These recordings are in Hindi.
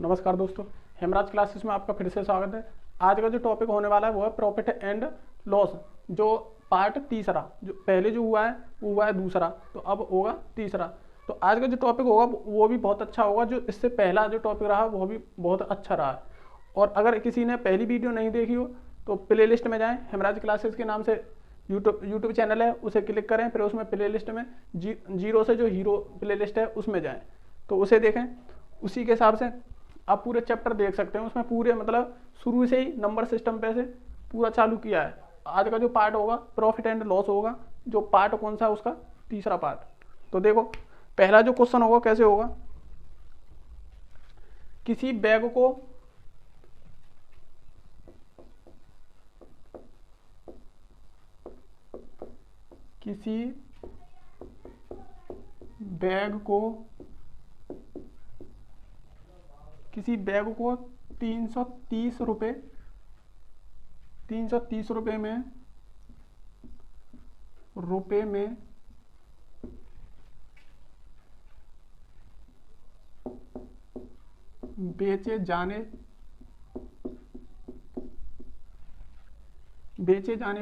नमस्कार दोस्तों, हेमराज क्लासेस में आपका फिर से स्वागत है। आज का जो टॉपिक होने वाला है वो है प्रॉफिट एंड लॉस, जो पार्ट तीसरा। जो पहले जो हुआ है वो हुआ है दूसरा, तो अब होगा तीसरा। तो आज का जो टॉपिक होगा वो भी बहुत अच्छा होगा। जो इससे पहला जो टॉपिक रहा वो भी बहुत अच्छा रहा है। और अगर किसी ने पहली वीडियो नहीं देखी हो तो प्ले लिस्ट में जाएँ, हेमराज क्लासेस के नाम से यूट्यूब चैनल है, उसे क्लिक करें, फिर उसमें प्ले लिस्ट में जीरो से जो हीरो प्ले लिस्ट है उसमें जाएँ तो उसे देखें। उसी के हिसाब से आप पूरे चैप्टर देख सकते हैं। उसमें पूरे मतलब शुरू से ही नंबर सिस्टम पे से पूरा चालू किया है। आज का जो पार्ट होगा प्रॉफिट एंड लॉस होगा। जो पार्ट कौन सा है उसका तीसरा पार्ट। तो देखो पहला जो क्वेश्चन होगा कैसे होगा। किसी बैग को किसी बैग को 330 रुपए में बेचे जाने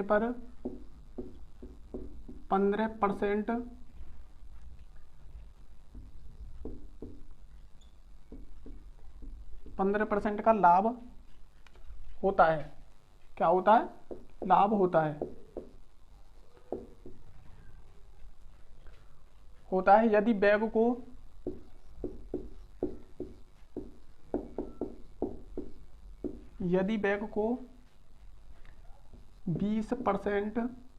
पर 15% का लाभ होता है। क्या होता है? लाभ होता है। यदि बैग को 20% लाभ पर बेचा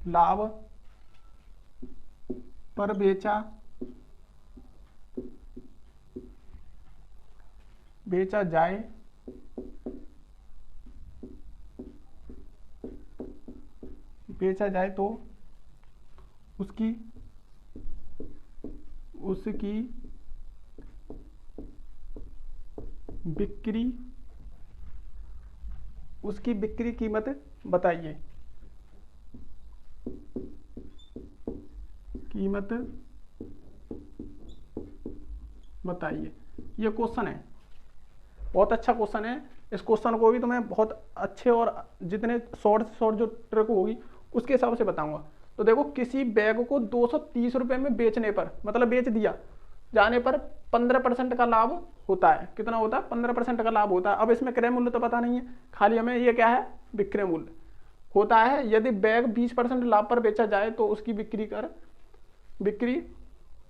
जाए तो उसकी बिक्री कीमत बताइए। ये क्वेश्चन है, बहुत अच्छा क्वेश्चन है। इस क्वेश्चन को भी तो मैं बहुत अच्छे और जितने शॉर्ट जो ट्रिक होगी उसके हिसाब से बताऊंगा। तो देखो किसी बैग को 230 रुपए में बेचने पर, मतलब बेच दिया जाने पर 15% का लाभ होता है। कितना होता है? 15% का लाभ होता है। अब इसमें क्रय मूल्य तो पता नहीं है, खाली हमें ये क्या है, विक्रय मूल्य होता है। यदि बैग 20% लाभ पर बेचा जाए तो उसकी बिक्री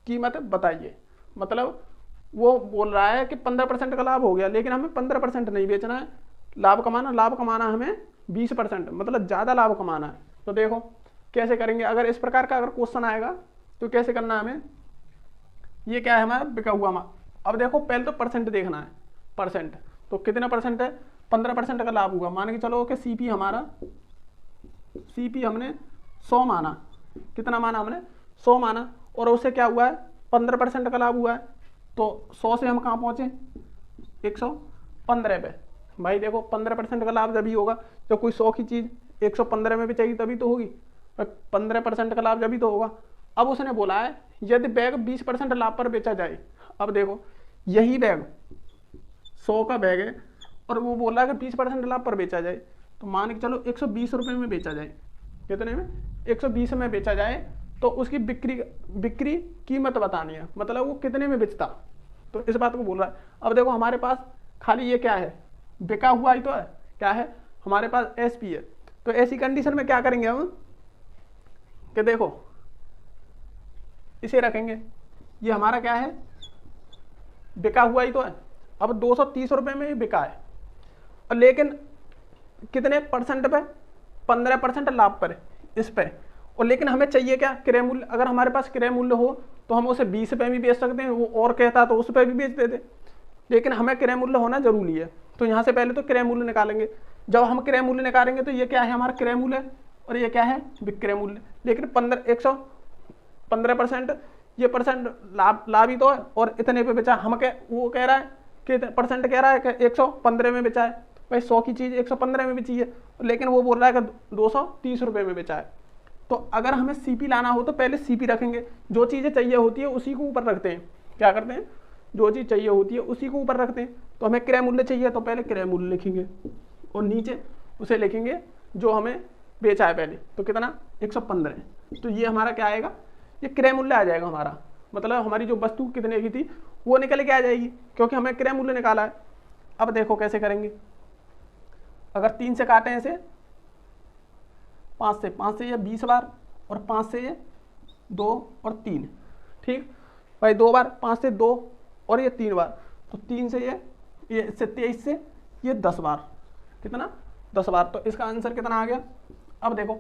कीमत बताइए। मतलब वो बोल रहा है कि 15% का लाभ हो गया, लेकिन हमें 15% नहीं बेचना है, लाभ कमाना हमें 20%, मतलब ज़्यादा लाभ कमाना है। तो देखो कैसे करेंगे। अगर इस प्रकार का अगर क्वेश्चन आएगा तो कैसे करना है हमें। ये क्या है हमारा बिका हुआ माल। अब देखो पहले तो परसेंट देखना है। परसेंट तो कितना परसेंट है? 15% का लाभ हुआ। मान के चलो कि सीपी हमने 100 माना। कितना माना हमने? 100 माना। और उससे क्या हुआ है? 15% का लाभ हुआ है। तो 100 से हम कहाँ पहुंचे? 115 पे। भाई देखो 15% का लाभ जब ही होगा जब कोई 100 की चीज 115 में बेचेगी, तभी तो होगी। 15% का लाभ जब ही तो होगा। अब उसने बोला है यदि बैग 20% लाभ पर बेचा जाए। अब देखो यही बैग 100 का बैग है और वो बोला कि 20% लाभ पर बेचा जाए। तो मान के चलो 120 रुपए में बेचा जाए। कितने में? 120 में बेचा जाए तो उसकी बिक्री कीमत बतानी है, मतलब वो कितने में बेचता। तो इस बात को बोल रहा है। अब देखो हमारे पास खाली ये क्या है, बिका हुआ ही तो है। क्या है हमारे पास? एसपी है। तो ऐसी कंडीशन में क्या करेंगे हम कि देखो इसे रखेंगे, ये हमारा क्या है, बिका हुआ ही तो है। अब 230 रुपए में बिका है, और लेकिन कितने परसेंट पे? 15% लाभ पर इस पे। और लेकिन हमें चाहिए क्या? क्रय मूल्य। अगर हमारे पास क्रय मूल्य हो तो हम उसे 20 पे भी बेच सकते हैं, वो और कहता तो उस पर भी बेच देते, लेकिन हमें क्रय मूल्य होना जरूरी है। तो यहाँ से पहले तो क्रय मूल्य निकालेंगे। जब हम क्रय मूल्य निकालेंगे तो ये क्या है हमारा क्रय मूल्य, और ये क्या है? विक्रय मूल्य। लेकिन 15% ये परसेंट लाभ ही तो है, और इतने पे बेचा। हम वो कह रहा है कि परसेंट कह रहा है कि 115 में बेचा है। भाई 100 की चीज 115 में बेची है, लेकिन वो बोल रहा है कि 230 रुपए में बेचा है। तो अगर हमें सीपी लाना हो तो पहले सीपी रखेंगे। जो चीजें चाहिए होती है उसी को ऊपर रखते हैं। क्या करते हैं? जो चीज़ चाहिए होती है उसी को ऊपर रखते हैं। तो हमें क्रय मूल्य चाहिए तो पहले क्रय मूल्य लिखेंगे और नीचे उसे लिखेंगे जो हमें बेचा है पहले, तो कितना 115। तो ये हमारा क्या आएगा, ये क्रय मूल्य आ जाएगा हमारा, मतलब हमारी जो वस्तु कितने की थी वो निकल के आ जाएगी क्योंकि हमें क्रय मूल्य निकाला है। अब देखो कैसे करेंगे, अगर 3 से काटें ऐसे, 5 से ये 20 बार और 5 से ये 2 और 3, ठीक भाई 2 बार, 5 से 2 और ये 3 बार, तो 3 से ये इससे 23 से ये 10 बार, कितना 10 बार। तो इसका आंसर कितना आ गया। अब देखो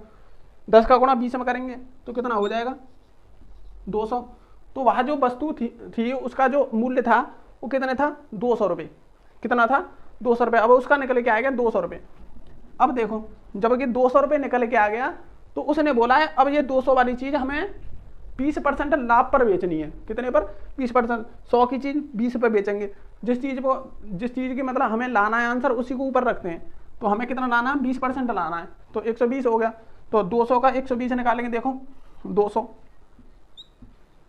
10 का गुणा 20 में करेंगे तो कितना हो जाएगा 200। तो वहाँ जो वस्तु थी उसका जो मूल्य था वो कितने था 200 रुपये, कितना था 200 रुपये। अब उसका निकल के आ गया 200 रुपये। अब देखो जब कि 200 रुपये निकल के आ गया तो उसने बोला है अब ये 200 वाली चीज़ हमें 20% लाभ पर बेचनी है। कितने पर 20%। 100 की चीज़ 20 पर बेचेंगे, जिस चीज़ की मतलब हमें लाना है आंसर उसी को ऊपर रखते हैं। तो हमें कितना लाना है 20% लाना है, तो 120 हो गया। तो 200 का 120 निकालेंगे, देखो 200,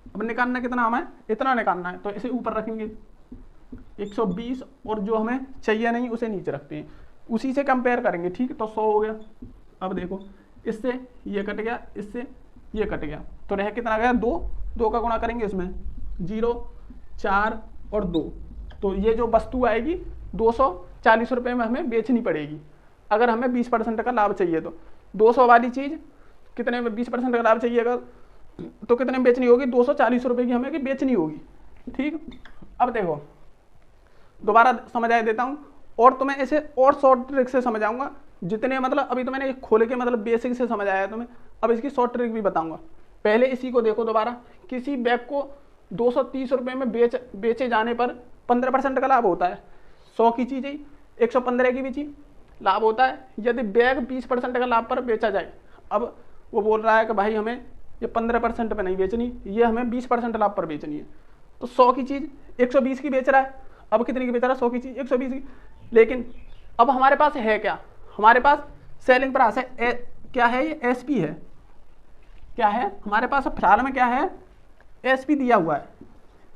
अब निकालना कितना हमें इतना निकालना है तो इसे ऊपर रखेंगे 120 और जो हमें चाहिए नहीं उसे नीचे रखते हैं, उसी से कंपेयर करेंगे, ठीक। तो 100 हो गया। अब देखो इससे ये कट गया, इससे ये कट गया, तो रह कितना गया 2 का गुणा करेंगे इसमें 0, 4 और 2, तो ये जो वस्तु आएगी 240 रुपये में हमें बेचनी पड़ेगी अगर हमें 20% का लाभ चाहिए। तो 200 वाली चीज़ कितने में 20% का लाभ चाहिए अगर, तो कितने में बेचनी होगी 240 रुपये की हमें बेचनी होगी, ठीक। अब देखो दोबारा समझा देता हूँ और तुम्हें इसे और शॉर्ट ट्रिक से समझाऊंगा, जितने मतलब अभी तो मैंने खोल के मतलब बेसिक से समझाया तुम्हें, अब इसकी शॉर्ट ट्रिक भी बताऊंगा। पहले इसी को देखो दोबारा, किसी बैग को 230 रुपये में बेचे जाने पर 15% का लाभ होता है। 100 की चीज़ ही 115 की बेची लाभ होता है। यदि बैग 20% का लाभ पर बेचा जाए, अब वो बोल रहा है कि भाई हमें ये 15% पे नहीं बेचनी, ये हमें 20% लाभ पर बेचनी है। तो 100 की चीज़ 120 की बेच रहा है, अब कितनी की बेच रहा है 100 की चीज़ 120 की। लेकिन अब हमारे पास है क्या, हमारे पास सेलिंग प्राइस है, क्या है ये एसपी है, क्या है हमारे पास फिलहाल में क्या है एसपी दिया हुआ है,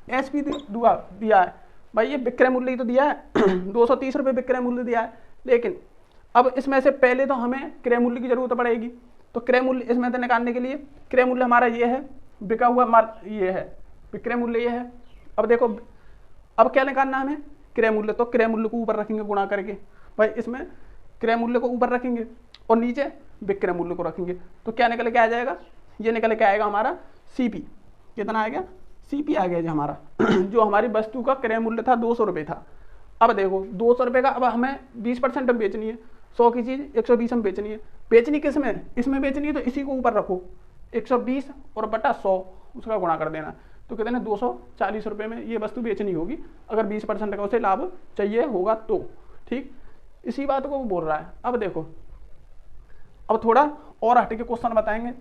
एसपी दिया है भाई, ये विक्रय मूल्य तो दिया है 230 रुपये विक्रय मूल्य दिया है। लेकिन अब इसमें से पहले तो हमें क्रय मूल्य की जरूरत पड़ेगी, तो क्रय मूल्य इसमें से निकालने के लिए क्रय मूल्य हमारा ये है, बिका हुआ माल ये है, विक्रय मूल्य ये है। अब देखो अब क्या निकालना हमें क्रय मूल्य, तो क्रय मूल्य को ऊपर रखेंगे गुणा करके, भाई इसमें क्रय मूल्य को ऊपर रखेंगे और नीचे विक्रय मूल्य को रखेंगे, तो क्या निकल के आ जाएगा, ये निकल के आएगा हमारा सीपी, कितना आएगा सीपी आ गया जो हमारा जो हमारी वस्तु का क्रय मूल्य था 200 रुपये था। अब देखो 200 रुपये का अब हमें 20% में बेचनी है, 100 की चीज़ 120 में बेचनी है, बेचनी किस में इसमें बेचनी है, तो इसी को ऊपर रखो 120 और बटा 100 उसका गुणा कर देना, तो कहते हैं 240 रुपये में ये वस्तु बेचनी होगी अगर 20% का उसे लाभ चाहिए होगा तो, ठीक। इसी बात को वो बोल रहा है। अब देखो अब थोड़ा और हट के क्वेश्चन बताएंगे।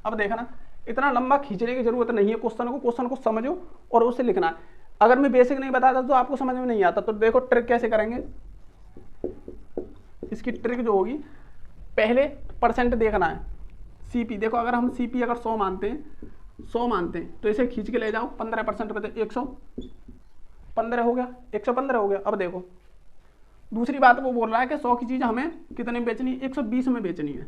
अब देखना इतना लंबा खींचने की जरूरत नहीं है क्वेश्चन को समझो और उसे लिखना है। अगर मैं बेसिक नहीं बताता तो आपको समझ में नहीं आता, तो देखो ट्रिक कैसे करेंगे। इसकी ट्रिक जो होगी, पहले परसेंट देखना है सीपी, देखो अगर हम सीपी अगर 100 मानते हैं तो इसे खींच के ले जाओ 15% पे, तो 115 हो गया, 115 हो गया। अब देखो दूसरी बात वो बोल रहा है कि 100 की चीज़ हमें कितने में बेचनी है, 120 में बेचनी है,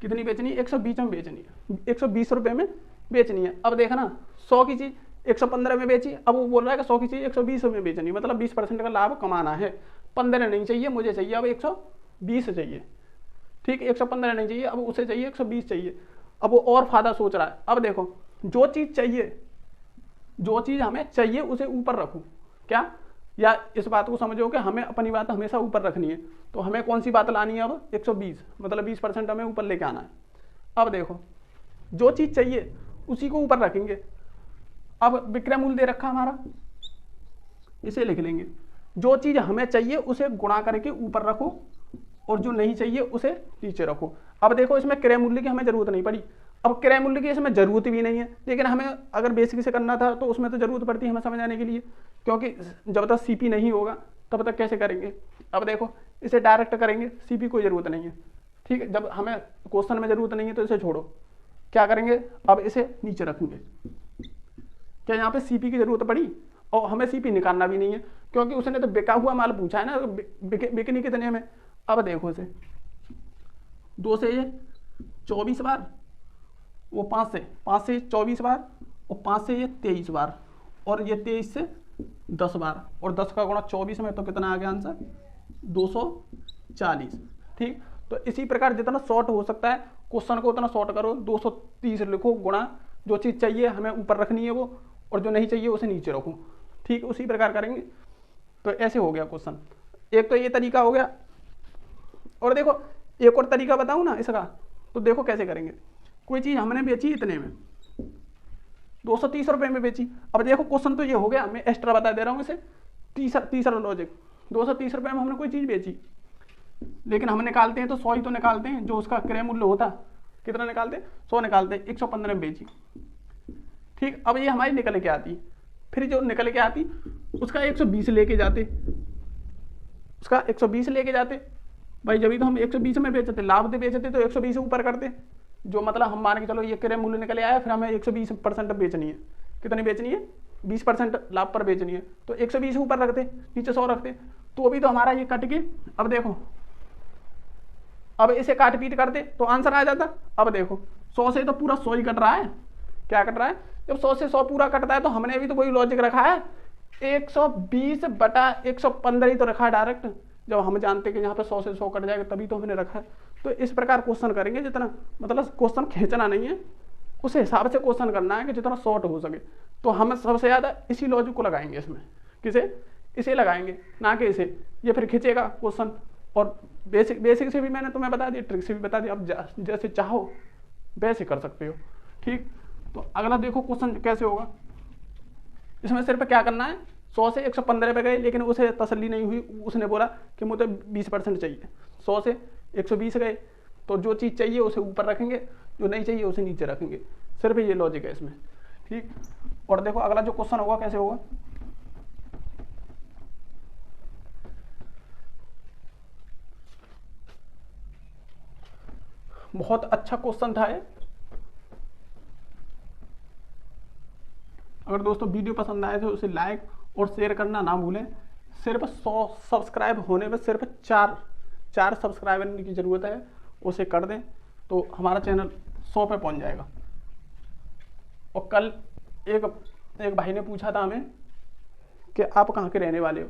कितनी बेचनी है 120 में बेचनी है, 120 रुपये में बेचनी है। अब देखना 100 की चीज़ 115 में बेची, अब वो बोल रहा है कि 100 की चीज़ 120 में बेचनी है, मतलब 20% का लाभ कमाना है। 15 नहीं चाहिए मुझे, चाहिए अब 120 चाहिए, ठीक, 115 नहीं चाहिए, अब उसे चाहिए 120 चाहिए। अब वो और फायदा सोच रहा है। अब देखो जो चीज़ हमें चाहिए उसे ऊपर रखूँ क्या, या इस बात को समझो कि हमें अपनी बात हमेशा ऊपर रखनी है, तो हमें कौन सी बात लानी है अब 120, मतलब 20% हमें ऊपर लेके आना है। अब देखो जो चीज़ चाहिए उसी को ऊपर रखेंगे। अब विक्रय मूल्य दे रखा हमारा, इसे लिख लेंगे, जो चीज़ हमें चाहिए उसे गुणा करके ऊपर रखो और जो नहीं चाहिए उसे नीचे रखो। अब देखो इसमें क्रय मूल्य की हमें जरूरत नहीं पड़ी, अब क्रय मूल्य की इसमें जरूरत भी नहीं है, लेकिन हमें अगर बेसिक से करना था तो उसमें तो जरूरत पड़ती है हमें समझाने के लिए, क्योंकि जब तक सीपी नहीं होगा तब तक कैसे करेंगे। अब देखो इसे डायरेक्ट करेंगे, सीपी कोई ज़रूरत नहीं है। ठीक है, जब हमें क्वेश्चन में ज़रूरत नहीं है तो इसे छोड़ो। क्या करेंगे, अब इसे नीचे रखेंगे। क्या यहाँ पे सीपी की ज़रूरत पड़ी? और हमें सीपी निकालना भी नहीं है, क्योंकि उसने तो बिका हुआ माल पूछा है ना, बिकनी कितने में। अब देखो इसे 2 से ये 24 बार, वो 5 से 24 बार, और 5 से ये 23 बार, और ये 23 से 10 बार, और 10 का गुणा 24 में, तो कितना आ गया आंसर? 240। ठीक, तो इसी प्रकार जितना शॉर्ट हो सकता है क्वेश्चन को उतना शॉर्ट करो। 230 लिखो, गुणा जो चीज़ चाहिए हमें ऊपर रखनी है वो, और जो नहीं चाहिए उसे नीचे रखो। ठीक, उसी प्रकार करेंगे। तो ऐसे हो गया क्वेश्चन। एक तो ये तरीका हो गया, और देखो एक और तरीका बताऊँ ना इसका, तो देखो कैसे करेंगे। कोई चीज़ हमने बेची इतने में, 230 रुपये में बेची। अब देखो क्वेश्चन तो ये हो गया, मैं एक्स्ट्रा बता दे रहा हूँ इसे। तीसरा लॉजिक, 230 रुपये में हमने कोई चीज़ बेची, लेकिन हम निकालते हैं तो 100 ही तो निकालते हैं, जो उसका क्रय मूल्य होता। कितना निकालते हैं? 100 निकालते हैं। 115 में बेची। ठीक, अब ये हमारी निकल के आती, फिर जो निकल के आती उसका 120 लेके जाते, उसका 120 लेके जाते भाई। जब तो हम 120 में बेचते, लाभ दे बेचते तो 120 ऊपर करते, जो मतलब हम मान के चलो ये क्रय मूल्य निकल आया, फिर हमें 120% बेचनी है। कितनी बेचनी है? 20% लाभ पर बेचनी है, तो 120 ऊपर रखते, नीचे 100 रखते, तो अभी तो हमारा ये कट के, अब देखो, अब इसे काट पीट करते तो आंसर आ जाता। अब देखो 100 से तो पूरा 100 ही कट रहा है। क्या कट रहा है? जब 100 से 100 पूरा कटता है तो हमने अभी तो वही लॉजिक रखा है, 120/115 ही तो रखा है डायरेक्ट। जब हम जानते हैं कि यहाँ पे 100 से 100 कट जाएगा तभी तो हमने रखा है। तो इस प्रकार क्वेश्चन करेंगे, जितना मतलब क्वेश्चन खींचना नहीं है, उस हिसाब से क्वेश्चन करना है कि जितना शॉर्ट हो सके। तो हम सबसे ज़्यादा इसी लॉजिक को लगाएंगे इसमें। किसे? इसे लगाएंगे, ना कि इसे। ये फिर खींचेगा क्वेश्चन। और बेसिक से भी मैंने तुम्हें बता दिया, ट्रिक से भी बता दिया, अब जैसे चाहो वैसे कर सकते हो। ठीक, तो अगला देखो क्वेश्चन कैसे होगा। इसमें सिर्फ क्या करना है, 100 से 115 पे गए, लेकिन उसे तसल्ली नहीं हुई, उसने बोला कि मुझे 20% चाहिए। 100 से 120 गए, तो जो चीज़ चाहिए उसे ऊपर रखेंगे, जो नहीं चाहिए उसे नीचे रखेंगे। सिर्फ ये लॉजिक है इसमें। ठीक, और देखो अगला जो क्वेश्चन होगा कैसे होगा। बहुत अच्छा क्वेश्चन था ये। अगर दोस्तों वीडियो पसंद आए तो उसे लाइक और शेयर करना ना भूलें। सिर्फ 100 सब्सक्राइब होने में सिर्फ 4 सब्सक्राइबर की ज़रूरत है, उसे कर दें तो हमारा चैनल 100 पे पहुंच जाएगा। और कल एक भाई ने पूछा था हमें कि आप कहाँ के रहने वाले हो,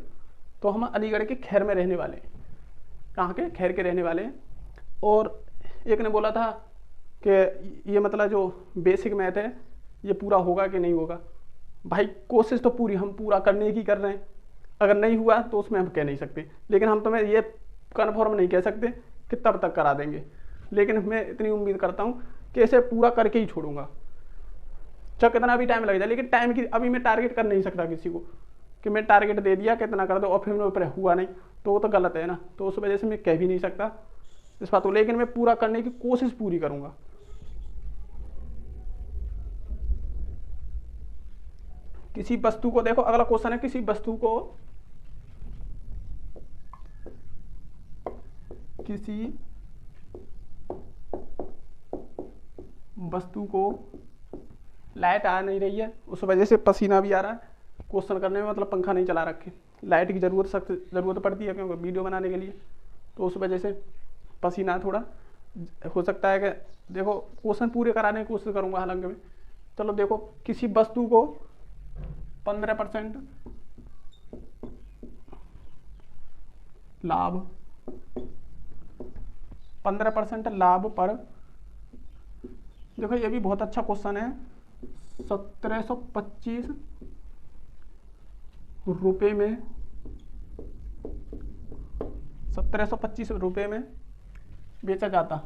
तो हम अलीगढ़ के खैर में रहने वाले हैं। कहाँ के? खैर के रहने वाले हैं। और एक ने बोला था कि ये मतलब जो बेसिक मैथ है ये पूरा होगा कि नहीं होगा। भाई कोशिश तो पूरी हम पूरा करने की कर रहे हैं, अगर नहीं हुआ तो उसमें हम कह नहीं सकते, लेकिन हम तुम्हें ये कन्फर्म नहीं कह सकते कि तब तक करा देंगे। लेकिन मैं इतनी उम्मीद करता हूँ कि इसे पूरा करके ही छोड़ूंगा, चाहे कितना भी टाइम लग जाए। लेकिन टाइम की अभी मैं टारगेट कर नहीं सकता किसी को कि मैं टारगेट दे दिया कितना कर दो और फिर मेरे ऊपर हुआ नहीं, तो वो तो गलत है ना। तो उस वजह से मैं कह भी नहीं सकता इस बात को, लेकिन मैं पूरा करने की कोशिश पूरी करूँगा। किसी वस्तु को, देखो अगला क्वेश्चन है, किसी वस्तु को लाइट आ नहीं रही है, उस वजह से पसीना भी आ रहा है क्वेश्चन करने में, मतलब पंखा नहीं चला रखे। लाइट की ज़रूरत पड़ती है क्योंकि वीडियो बनाने के लिए, तो उस वजह से पसीना थोड़ा हो सकता है कि देखो क्वेश्चन पूरे कराने की कोशिश करूँगा हालांकि मैं। चलो देखो, किसी वस्तु को 15% लाभ, 15% लाभ पर, देखो ये भी बहुत अच्छा क्वेश्चन है, 1725 रुपये में, 1725 रुपये में बेचा जाता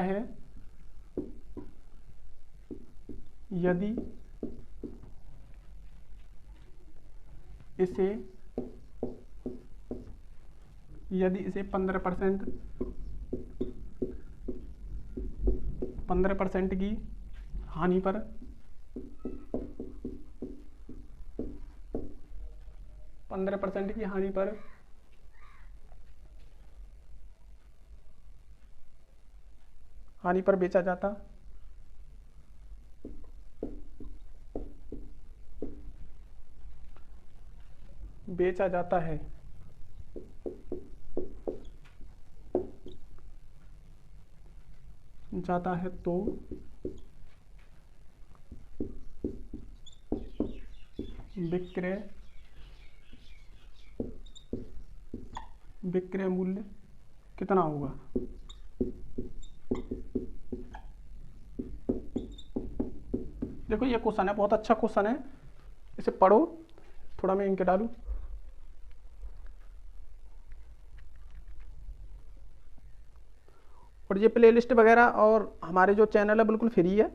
है यदि इसे 15% की हानि पर 15% की हानि पर बेचा जाता है तो विक्रय मूल्य कितना होगा। देखो ये क्वेश्चन है, बहुत अच्छा क्वेश्चन है, इसे पढ़ो। थोड़ा मैं इंक डालूं। और ये प्लेलिस्ट वगैरह और हमारे जो चैनल है बिल्कुल फ्री है।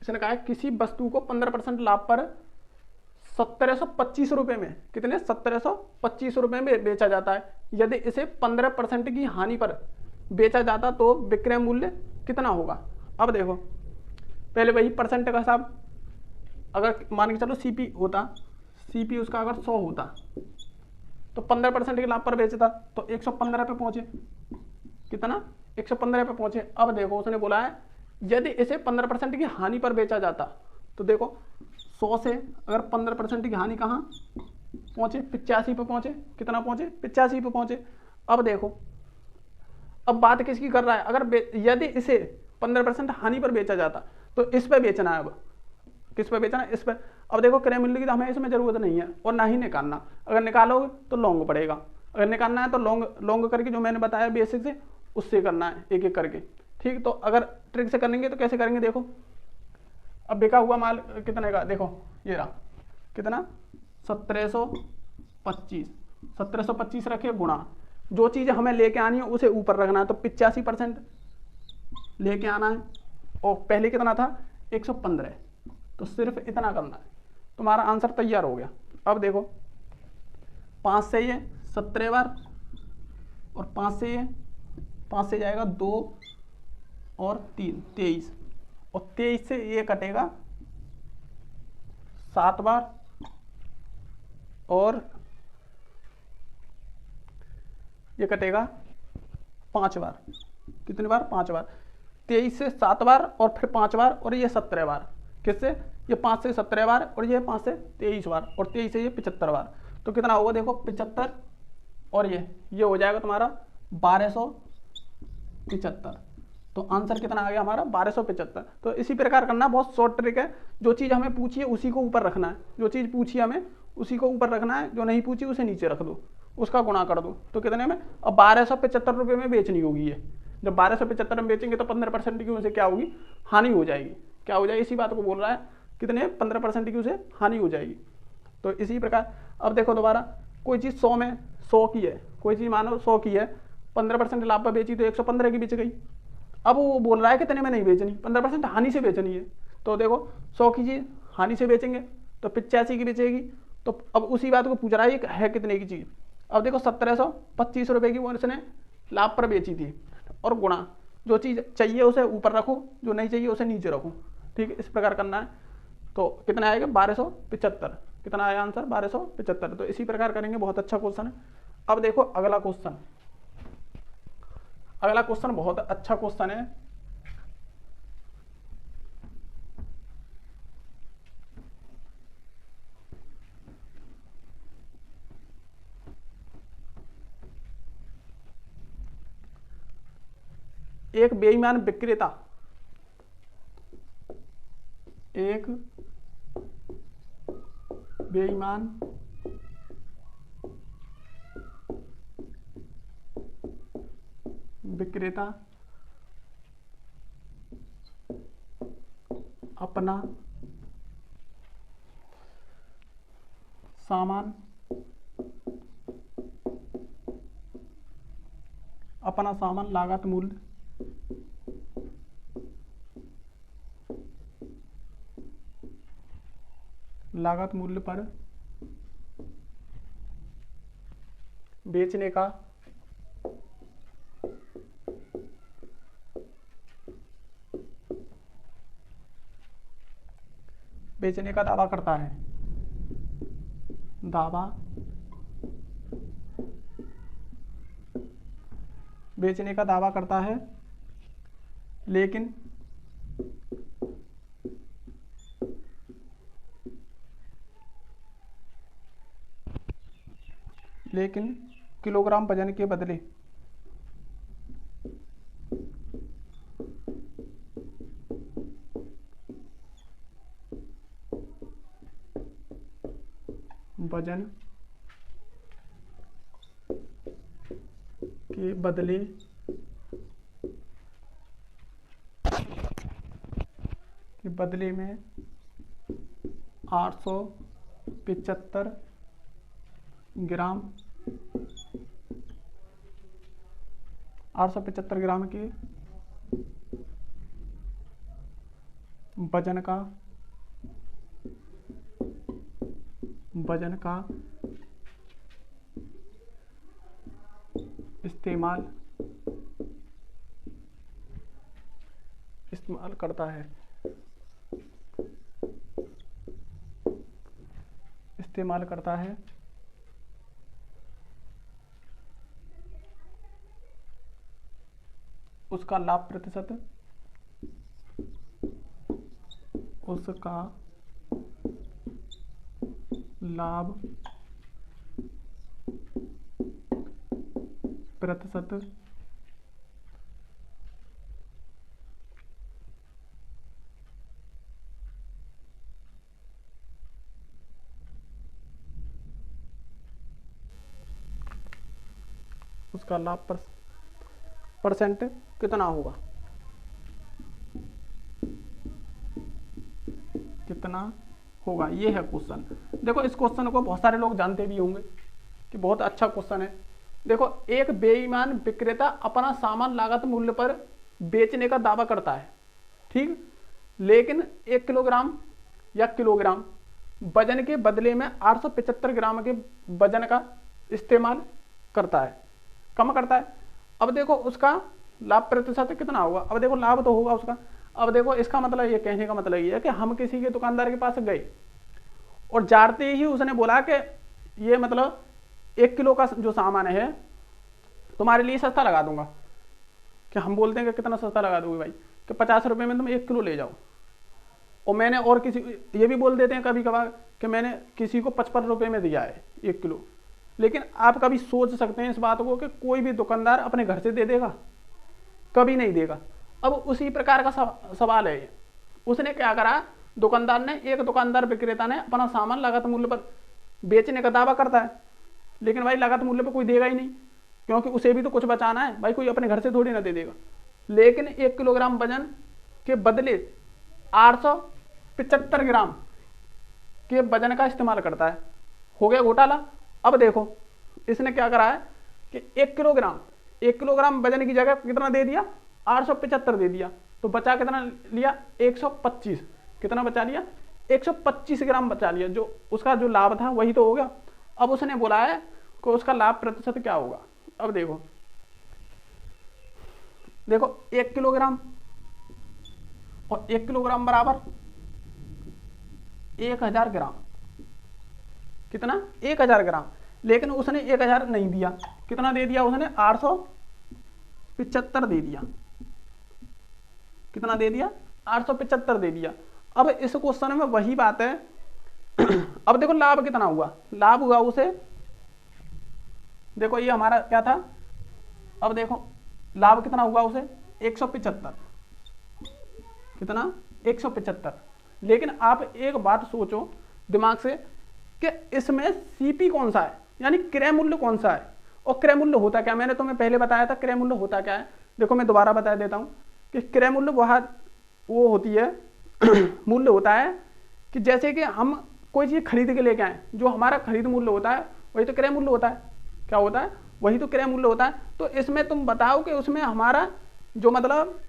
इसने कहा है किसी वस्तु को 15% लाभ पर 1725 रुपए में, कितने 1725 रुपए में बेचा जाता है। यदि इसे 15% की हानि पर बेचा जाता तो विक्रय मूल्य कितना होगा। अब देखो पहले वही परसेंट का हिसाब, अगर मान के चलो सीपी होता, सीपी उसका अगर 100 होता तो 15% के लाभ पर बेचता तो 115 पे पहुंचे, कितना 115 पे पहुंचे। अब देखो उसने बोला है यदि इसे 15% की हानि पर बेचा जाता तो देखो 100 से अगर 15% की हानि कहाँ पहुंचे, 85 पे पहुंचे, कितना पहुंचे 85 पे पहुंचे। अब देखो अब बात किसकी कर रहा है, अगर यदि इसे 15% हानि पर बेचा जाता तो इस पर बेचना है। अब किस पर बेचना है, इस पर। अब देखो क्रय मूल्य की तो हमें इसमें जरूरत नहीं है और ना ही निकालना, अगर निकालोगे तो लॉन्ग पड़ेगा, अगर निकालना है तो लॉन्ग करके जो मैंने बताया बेसिक से उससे करना है एक एक करके। ठीक, तो अगर ट्रिक से करेंगे तो कैसे करेंगे, देखो अब बिका हुआ माल कितने का, देखो ये रहा कितना 1725 रखे गुणा, जो चीज हमें लेके आनी है उसे ऊपर रखना है तो 85% लेके आना है और पहले कितना था 115, तो सिर्फ इतना करना है, तुम्हारा आंसर तैयार हो गया। अब देखो 5 से ये 17 बार और 5 से जाएगा 2 और 3 23 और 23 से ये कटेगा 7 बार और ये कटेगा 5 बार, कितनी बार 5 बार, 23 से 7 बार और फिर 5 बार और ये 17 बार, किससे ये 5 से 17 बार और ये 5 से 23 बार और 23 से ये 75 बार, तो कितना होगा देखो 75 और ये हो जाएगा तुम्हारा 1275, तो आंसर कितना आ गया हमारा 1275। तो इसी प्रकार करना, बहुत शॉर्ट ट्रिक है, जो चीज़ हमें पूछी है उसी को ऊपर रखना है, जो चीज़ पूछी है हमें उसी को ऊपर रखना है, जो नहीं पूछी उसे नीचे रख दो, उसका गुणा कर दो, तो कितने में, अब 1275 रुपये में बेचनी होगी ये। जब 1275 में बेचेंगे तो 15% की उनसे क्या होगी, हानि हो जाएगी, क्या हो जाएगी, इसी बात को बोल रहा है, कितने 15% की उसे हानि हो जाएगी। तो इसी प्रकार अब देखो दोबारा, कोई चीज़ 100 में 100 की है, कोई चीज़ मानो 100 की है, 15% लाभ पर बेची तो 115 की बेच गई। अब वो बोल रहा है कितने में नहीं बेचनी, 15% हानि से बेचनी है, तो देखो 100 की चीज़ हानि से बेचेंगे तो 85 की बेचेगी। तो अब उसी बात को पूछ रहा है कितने की चीज़। अब देखो 1725 रुपये की वो इसने लाभ पर बेची थी और गुणा, जो चीज़ चाहिए उसे ऊपर रखो, जो नहीं चाहिए उसे नीचे रखो। ठीक है, इस प्रकार करना है। तो कितना आएगा 1275, कितना आया आंसर 1275। तो इसी प्रकार करेंगे, बहुत अच्छा क्वेश्चन है। अब देखो अगला क्वेश्चन, अगला क्वेश्चन बहुत अच्छा क्वेश्चन है। एक बेईमान विक्रेता, एक बेईमान विक्रेता अपना सामान लागत मूल्य पर बेचने का बेचने का दावा करता है, दावा बेचने का दावा करता है, लेकिन किलोग्राम वजन के बदले वजन के बदले में 875 ग्राम 875 ग्राम के वजन का इस्तेमाल करता है, उसका लाभ प्रतिशत उसका लाभ परसेंट कितना होगा, ये है क्वेश्चन। देखो इस क्वेश्चन को बहुत सारे लोग जानते भी होंगे कि बहुत अच्छा क्वेश्चन है। देखो एक बेईमान विक्रेता अपना सामान लागत मूल्य पर बेचने का दावा करता है, ठीक, लेकिन 1 किलोग्राम या किलोग्राम वजन के बदले में 875 ग्राम के वजन का इस्तेमाल करता है, कम करता है। अब देखो उसका लाभ प्रतिशत कितना होगा। अब देखो लाभ तो होगा उसका। अब देखो इसका मतलब ये कहने का मतलब ये है कि हम किसी के दुकानदार के पास गए और जाते ही उसने बोला कि ये मतलब 1 किलो का जो सामान है तुम्हारे लिए सस्ता लगा दूंगा। कि हम बोलते हैं कि कितना सस्ता लगा दोगे भाई, कि 50 रुपये में तुम 1 किलो ले जाओ। और मैंने और किसी ये भी बोल देते हैं कभी कभार कि मैंने किसी को 55 रुपये में दिया है 1 किलो। लेकिन आप कभी सोच सकते हैं इस बात को कि कोई भी दुकानदार अपने घर से दे देगा? कभी नहीं देगा। अब उसी प्रकार का सवाल है ये। उसने क्या करा, दुकानदार विक्रेता ने अपना सामान लागत मूल्य पर बेचने का दावा करता है, लेकिन भाई लागत मूल्य पर कोई देगा ही नहीं, क्योंकि उसे भी तो कुछ बचाना है भाई, कोई अपने घर से थोड़ी ना दे देगा। लेकिन 1 किलोग्राम वजन के बदले 875 ग्राम के वजन का इस्तेमाल करता है। हो गया घोटाला। अब देखो इसने क्या करा है कि 1 किलोग्राम वजन की जगह कितना दे दिया, 875 दे दिया, तो बचा कितना लिया, 125। कितना बचा लिया, 125 ग्राम बचा लिया। जो उसका जो लाभ था वही तो हो गया। अब उसने बोला है कि उसका लाभ प्रतिशत क्या होगा। अब देखो 1 किलोग्राम और 1 किलोग्राम बराबर 1000 ग्राम। कितना, 1000 ग्राम। लेकिन उसने 1000 नहीं दिया, कितना दे दिया उसने, 875 दे दिया। कितना दे दिया, 875 दे दिया। अब इस क्वेश्चन में वही बात है। अब देखो लाभ कितना हुआ, लाभ हुआ उसे, देखो ये हमारा क्या था, अब देखो लाभ कितना हुआ उसे, 175। कितना, 175। लेकिन आप एक बात सोचो दिमाग से कि इसमें सीपी कौन सा है, यानी क्रय मूल्य कौन सा है। और क्रय मूल्य होता क्या, मैंने तुम्हें पहले बताया था क्रय मूल्य होता क्या है। देखो मैं दोबारा बता देता हूं कि क्रय मूल्य वो होती है मूल्य होता है कि जैसे कि हम कोई चीज खरीद के लेके आए, जो हमारा खरीद मूल्य होता है वही तो क्रय मूल्य होता है। क्या होता है, वही तो क्रय मूल्य होता है। तो इसमें तुम बताओ कि उसमें हमारा जो मतलब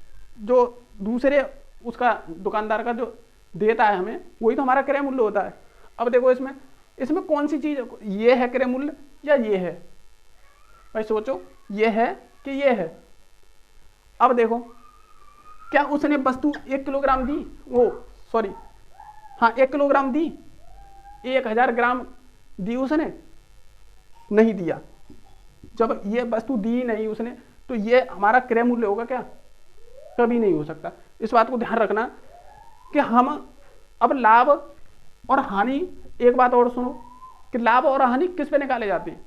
जो दूसरे उसका दुकानदार का जो देता है हमें, वही तो हमारा क्रय मूल्य होता है। अब देखो इसमें कौन सी चीज, ये है क्रय मूल्य या ये है, भाई सोचो, ये है कि ये है। अब देखो क्या उसने वस्तु 1 किलोग्राम दी, वो सॉरी हाँ 1 किलोग्राम दी, 1000 ग्राम दी उसने, नहीं दिया। जब ये वस्तु दी नहीं उसने तो ये हमारा क्रय मूल्य होगा क्या? कभी नहीं हो सकता। इस बात को ध्यान रखना कि हम अब लाभ और हानि, एक बात और सुनो कि लाभ और हानि किस पे निकाले जाते हैं?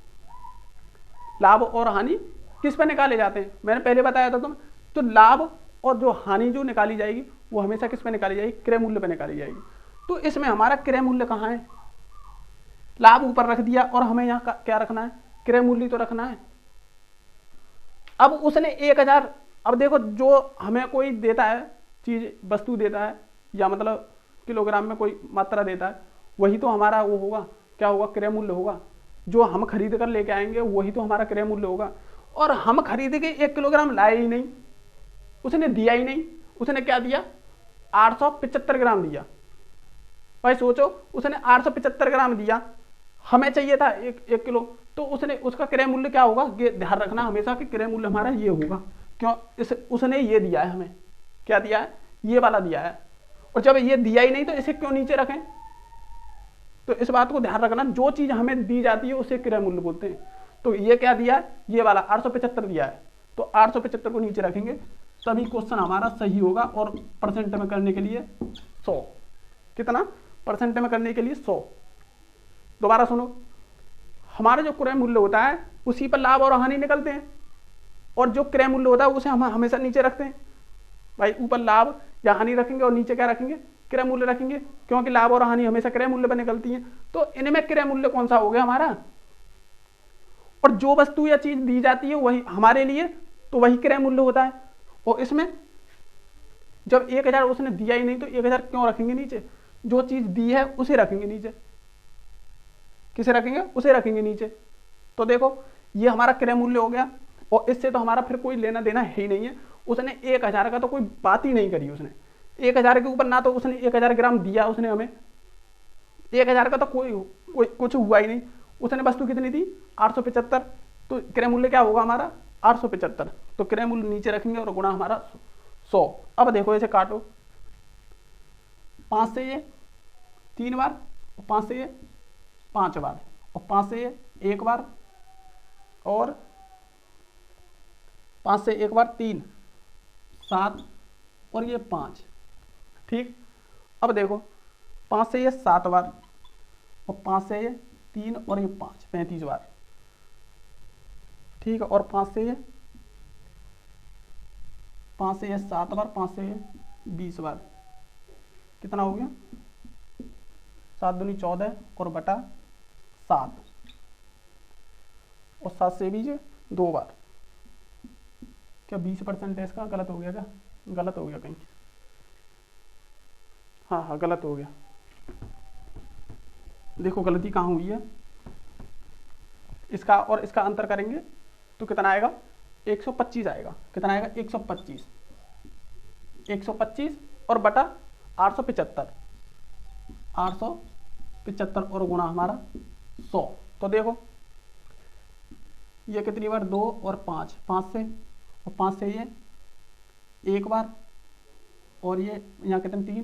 लाभ और हानि किस पे निकाले जाते हैं? मैंने पहले बताया था तुम, तो लाभ और जो हानि जो निकाली जाएगी वो हमेशा किस पे निकाली जाएगी? क्रय मूल्य पे निकाली जाएगी। तो इसमें हमारा क्रय मूल्य कहाँ है? लाभ ऊपर रख दिया और हमें यहाँ क्या रखना है? क्रय मूल्य तो रखना है। अब उसने 1000, अब देखो जो हमें कोई देता है चीज, वस्तु देता है या मतलब किलोग्राम में कोई मात्रा देता है, वही तो हमारा वो होगा, क्या होगा? क्रय मूल्य होगा। जो हम खरीद कर लेके आएंगे वही तो हमारा क्रय मूल्य होगा। और हम खरीद के 1 किलोग्राम लाए ही नहीं, उसने दिया ही नहीं। उसने क्या दिया? 875 ग्राम दिया। भाई सोचो, उसने 875 ग्राम दिया, हमें चाहिए था 1 किलो, तो उसने, उसका क्रय मूल्य क्या होगा? ये ध्यान रखना हमेशा कि क्रय मूल्य हमारा ये होगा। क्यों? उसने ये दिया है हमें, क्या दिया है? ये वाला दिया है। और जब ये दिया ही नहीं तो इसे क्यों नीचे रखें? तो इस बात को ध्यान रखना, जो चीज हमें दी जाती है उसे क्रय मूल्य बोलते हैं। तो ये क्या दिया है? ये वाला 875 दिया है, तो 875 को नीचे रखेंगे तभी क्वेश्चन हमारा सही होगा। और परसेंट में करने के लिए 100, कितना परसेंट में करने के लिए 100। दोबारा सुनो, हमारा जो क्रय मूल्य होता है उसी पर लाभ और हानि निकलते हैं, और जो क्रय मूल्य होता है उसे हम हमेशा नीचे रखते हैं। भाई ऊपर लाभ या हानि रखेंगे और नीचे क्या रखेंगे? क्रय मूल्य रखेंगे, क्योंकि लाभ और हानि हमेशा क्रय मूल्य पर निकलती हैं। तो इनमें क्रय मूल्य कौन सा हो गया हमारा? और जो वस्तु या चीज दी जाती है वही हमारे लिए, तो वही क्रय मूल्य होता है। और इसमें जब 1000 उसने दिया ही नहीं तो 1000 क्यों रखेंगे नीचे? जो चीज दी है उसे रखेंगे नीचे। किसे रखेंगे? उसे रखेंगे नीचे। तो देखो ये हमारा क्रय मूल्य हो गया, और इससे तो हमारा फिर कोई लेना देना है ही नहीं है। उसने 1000 का तो कोई बात ही नहीं करी, उसने 1000 के ऊपर ना तो उसने 1000 ग्राम दिया उसने हमें, 1000 का तो कोई कुछ हुआ ही नहीं। उसने वस्तु कितनी दी? 875, तो क्रय मूल्य क्या होगा हमारा? 875। तो क्रय मूल्य नीचे रखेंगे और गुणा हमारा 100। अब देखो इसे काटो, 5 से ये 3 बार, और 5 से ये 5 बार, और 5 से ये 1 बार, और 5 से 1 बार 3, 7, और ये 5। ठीक, अब देखो 5 से ये 7 बार, और 5 से ये 3, और ये 5, 35 बार। ठीक है, और 5 से ये 7 बार, 5 से ये 20 बार। कितना हो गया? 7 दूनी 14, और बटा 7, और 7 से भी 2 बार। क्या 20% है इसका? गलत हो गया क्या? गलत हो गया कहीं, हाँ गलत हो गया। देखो गलती कहाँ हुई है। इसका और इसका अंतर करेंगे तो कितना आएगा? 125 आएगा। कितना आएगा? 125, 125 और बटा 875, 875 और गुणा हमारा 100। तो देखो ये कितनी बार? 2 और 5, 5 से, और 5 से ये 1 बार, और ये यहाँ कितने? 3,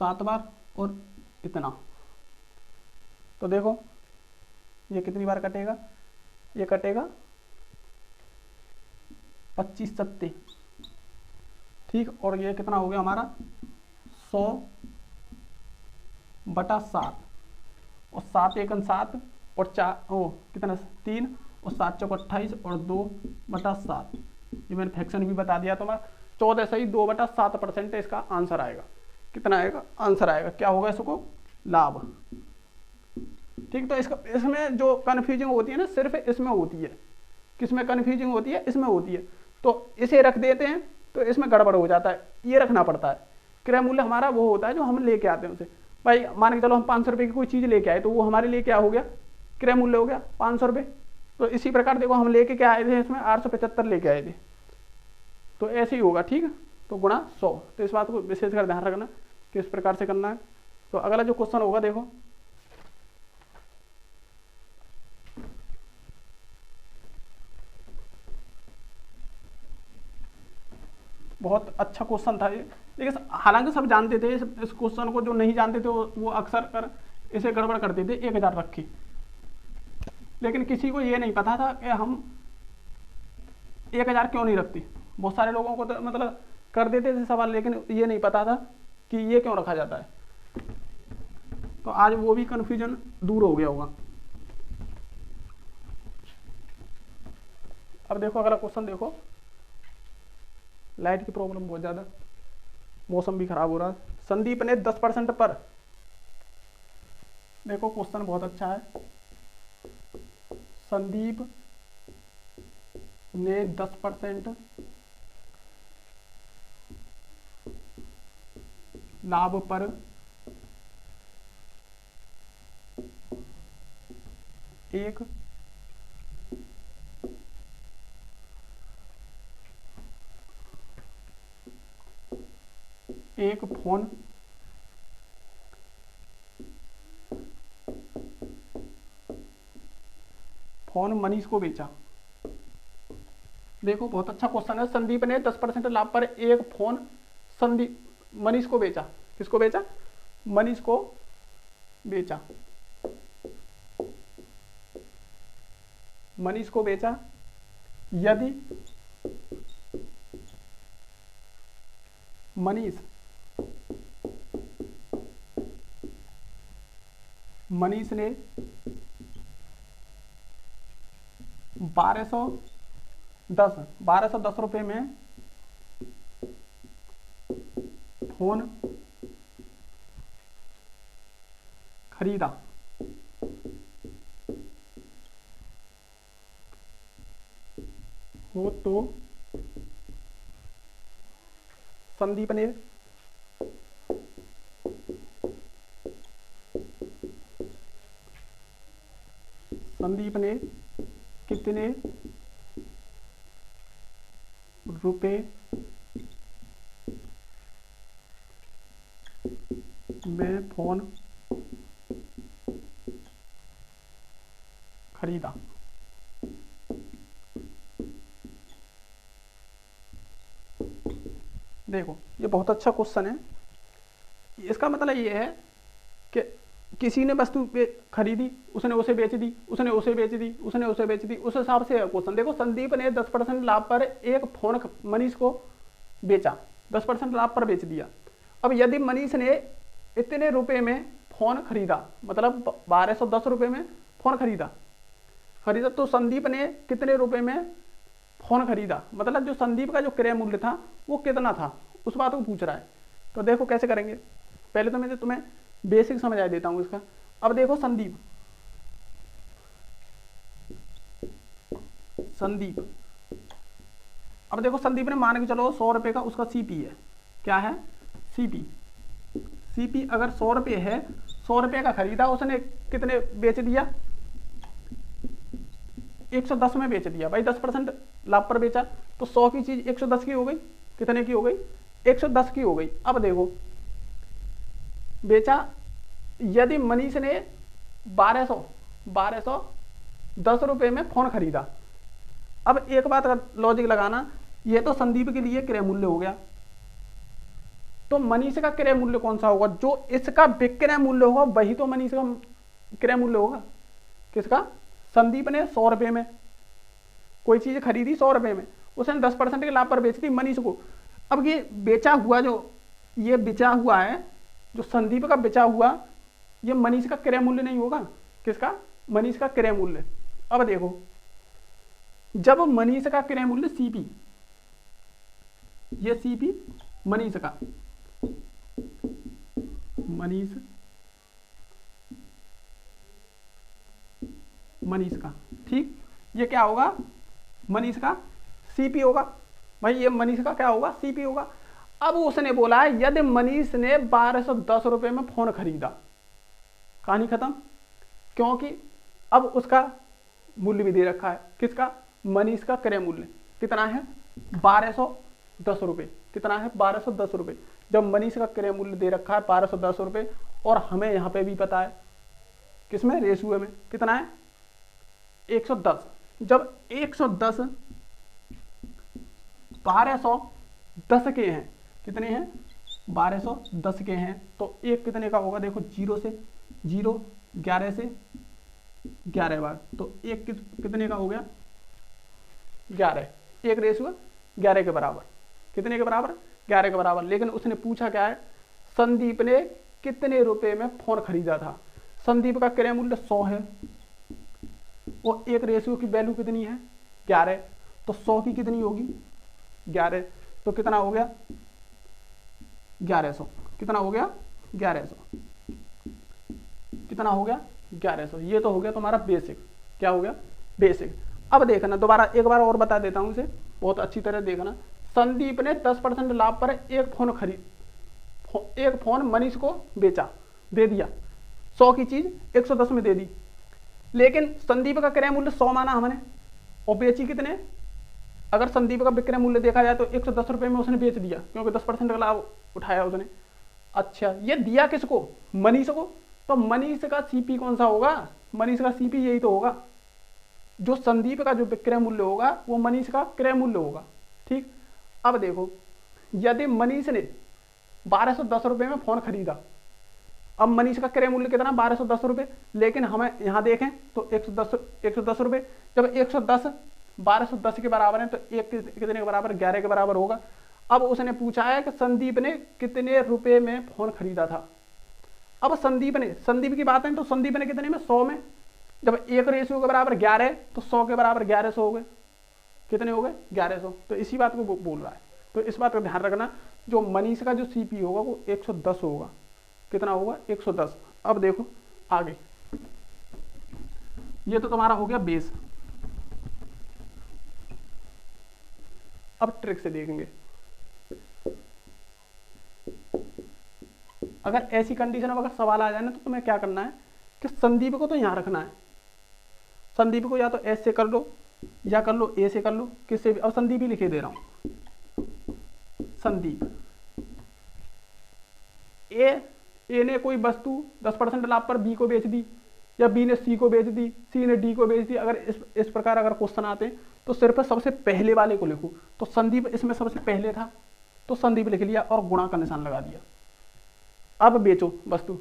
7 बार, और इतना। तो देखो ये कितनी बार कटेगा? ये कटेगा 25 सत्ते। ठीक, और ये कितना हो गया हमारा? 100 बटा 7, और 7 एकन 7, और 4 कितना? 3, और 7 चौक 28, और 2 बटा 7। ये मैंने फ्रैक्शन भी बता दिया तुम्हारा। 14 सही 2 बटा 7% इसका आंसर आएगा। कितना आएगा? आंसर आएगा। क्या होगा इसको? लाभ। ठीक, तो इसमें जो कन्फ्यूजिंग होती है ना, सिर्फ इसमें होती है। किसमें कन्फ्यूजिंग होती है? इसमें होती है। तो इसे रख देते हैं तो इसमें गड़बड़ हो जाता है, ये रखना पड़ता है। क्रय मूल्य हमारा वो होता है जो हम लेके आते हैं उसे। भाई मान के चलो हम 500 रुपये की कोई चीज़ लेके आए, तो वो हमारे लिए क्या हो गया? क्रय मूल्य हो गया 500 रुपये। तो इसी प्रकार देखो हम लेके क्या आए थे, इसमें 875 लेके आए थे, तो ऐसे ही होगा। ठीक है, तो गुणा 100। तो इस बात को विशेषकर ध्यान रखना कि इस प्रकार से करना है। तो अगला जो क्वेश्चन होगा देखो, बहुत अच्छा क्वेश्चन था ये, लेकिन हालांकि सब जानते थे इस क्वेश्चन को, जो नहीं जानते थे वो अक्सर कर इसे गड़बड़ करते थे 1000 रखी, लेकिन किसी को ये नहीं पता था कि हम 1000 क्यों नहीं रखती। बहुत सारे लोगों को तो मतलब कर देते थे सवाल, लेकिन ये नहीं पता था कि ये क्यों रखा जाता है। तो आज वो भी कन्फ्यूजन दूर हो गया होगा। अब देखो अगला क्वेश्चन देखो, लाइट की प्रॉब्लम बहुत ज़्यादा, मौसम भी खराब हो रहा है। संदीप ने 10% पर, देखो क्वेश्चन बहुत अच्छा है। संदीप ने 10% लाभ पर एक फोन मनीष को बेचा। देखो बहुत अच्छा क्वेश्चन है। संदीप ने 10% लाभ पर एक फोन मनीष को बेचा। किसको बेचा? मनीष को बेचा। मनीष को बेचा यदि मनीष ने 1210 रुपए में फोन खरीदा हो तो संदीप ने कितने रुपए में फोन खरीदा? देखो ये बहुत अच्छा क्वेश्चन है। इसका मतलब ये है कि किसी ने वस्तु खरीदी, उसने उसे बेच दी, उसने उसे बेच दी, उसने उसे बेच दी, उस हिसाब से क्वेश्चन। देखो संदीप ने 10% लाभ पर एक फोन मनीष को बेचा, 10% लाभ पर बेच दिया। अब यदि मनीष ने इतने रुपए में फोन खरीदा, मतलब 1210 रुपए में फोन खरीदा, तो संदीप ने कितने रुपए में फोन खरीदा, मतलब जो संदीप का जो क्रय मूल्य था वो कितना था, उस बात को पूछ रहा है। तो देखो कैसे करेंगे। पहले तो मैं तुम्हें बेसिक समझा देता हूं इसका। अब देखो संदीप अब देखो संदीप ने मान के चलो 100 रुपए का उसका सीपी है। क्या है? सीपी अगर 100 रुपए है, 100 रुपए का खरीदा, उसने कितने बेच दिया? 110 में बेच दिया। भाई 10% लाभ पर बेचा, तो 100 की चीज 110 की हो गई। कितने की हो गई? 110 की हो गई। अब देखो बेचा, यदि मनीष ने 1210 रुपए में फोन खरीदा। अब एक बात का लॉजिक लगाना, ये तो संदीप के लिए क्रय मूल्य हो गया, तो मनीष का क्रय मूल्य कौन सा होगा? जो इसका विक्रय मूल्य होगा वही तो मनीष का क्रय मूल्य होगा। किसका? संदीप ने 100 रुपए में कोई चीज खरीदी, 100 रुपए में, उसने 10% के लाभ पर बेच दी मनीष को। अब ये बेचा हुआ, जो ये बेचा हुआ है, जो संदीप का बेचा हुआ, ये मनीष का क्रय मूल्य नहीं होगा। किसका? मनीष का क्रय मूल्य। अब देखो जब मनीष का क्रय मूल्य सीपी, ये सीपी मनीष का, मनीष का, ठीक, ये क्या होगा? मनीष का सीपी होगा। भाई ये मनीष का क्या होगा? सीपी होगा। अब उसने बोला है यदि मनीष ने 1210 रुपए में फोन खरीदा, कहानी खत्म। क्योंकि अब उसका मूल्य भी दे रखा है। किसका? मनीष का क्रय मूल्य कितना है? 1210 रुपए। कितना है? 1210 रुपए। जब मनीष का क्रय मूल्य दे रखा है 1210 रुपए, और हमें यहां पे भी पता है किसमें, रेशियो में कितना है? 110। जब 110 1210 1210 के हैं। कितने हैं? 1210 के हैं। तो एक कितने का होगा? देखो 0 से 0, 11 से 11 बार, तो एक कितने का हो गया? 11। एक रेशियो 11 के बराबर। कितने के बराबर? 11 के बराबर। लेकिन उसने पूछा क्या है? संदीप ने कितने रुपए में फोन खरीदा था? संदीप का क्रय मूल्य 100 है, वो एक रेशियो की वैल्यू कितनी है? 11। तो 100 की कितनी होगी? 11। तो कितना हो गया? 1100। कितना हो गया? 1100। कितना हो गया? 1100। ये तो हो गया तुम्हारा बेसिक। क्या हो गया? बेसिक। अब देखना, दोबारा एक बार और बता देता हूं इसे, बहुत अच्छी तरह देखना। संदीप ने 10% लाभ पर एक फोन मनीष को बेचा, दे दिया। 100 की चीज 110 में दे दी। लेकिन संदीप का क्रय मूल्य 100 माना हमने, और बेची कितने? अगर संदीप का विक्रय मूल्य देखा जाए तो 110 रुपए में उसने बेच दिया, क्योंकि 10% का लाभ उठाया उसने। अच्छा, ये दिया किसको? मनीष को। तो मनीष का सीपी कौन सा होगा? मनीष का सीपी यही तो होगा। जो संदीप का जो विक्रय मूल्य होगा वो मनीष का क्रय मूल्य होगा। ठीक। अब देखो, यदि मनीष ने 1210 रुपए में फोन खरीदा, अब मनीष का क्रय मूल्य कितना? 1210 रुपए। लेकिन हमें यहां देखें तो 110 रुपए। जब 110 1210 के बराबर है तो एक कितने के बराबर? 11 के बराबर होगा। अब उसने पूछा है कि संदीप ने कितने रुपए में फोन खरीदा था। अब संदीप की बात है तो संदीप ने कितने में? 100 में। जब एक रेशियो के बराबर 11 है तो 100 के बराबर 1100 हो गए। कितने हो गए? 1100। तो इसी बात को बोल रहा है। तो इस बात का ध्यान रखना, जो मनीष का जो सीपी होगा वो 110 होगा। कितना होगा? 110। अब देखो आगे, ये तो तुम्हारा हो गया बेस। अब ट्रिक से देखेंगे। अगर ऐसी कंडीशन में अगर सवाल आ जाए ना तो तुम्हें क्या करना है कि संदीप को तो यहां रखना है। संदीप को या तो एस से कर लो या कर लो ए से कर लो, किससे भी। अब संदीप ही लिखे दे रहा हूं। संदीप ए ने कोई वस्तु 10% लाभ पर बी को बेच दी, या बी ने सी को बेच दी, सी ने डी को बेच दी। अगर इस प्रकार अगर क्वेश्चन आते हैं तो सिर्फ सबसे पहले वाले को लिखो। तो संदीप इसमें सबसे पहले था तो संदीप लिख लिया और गुणा का निशान लगा दिया। अब बेचो वस्तु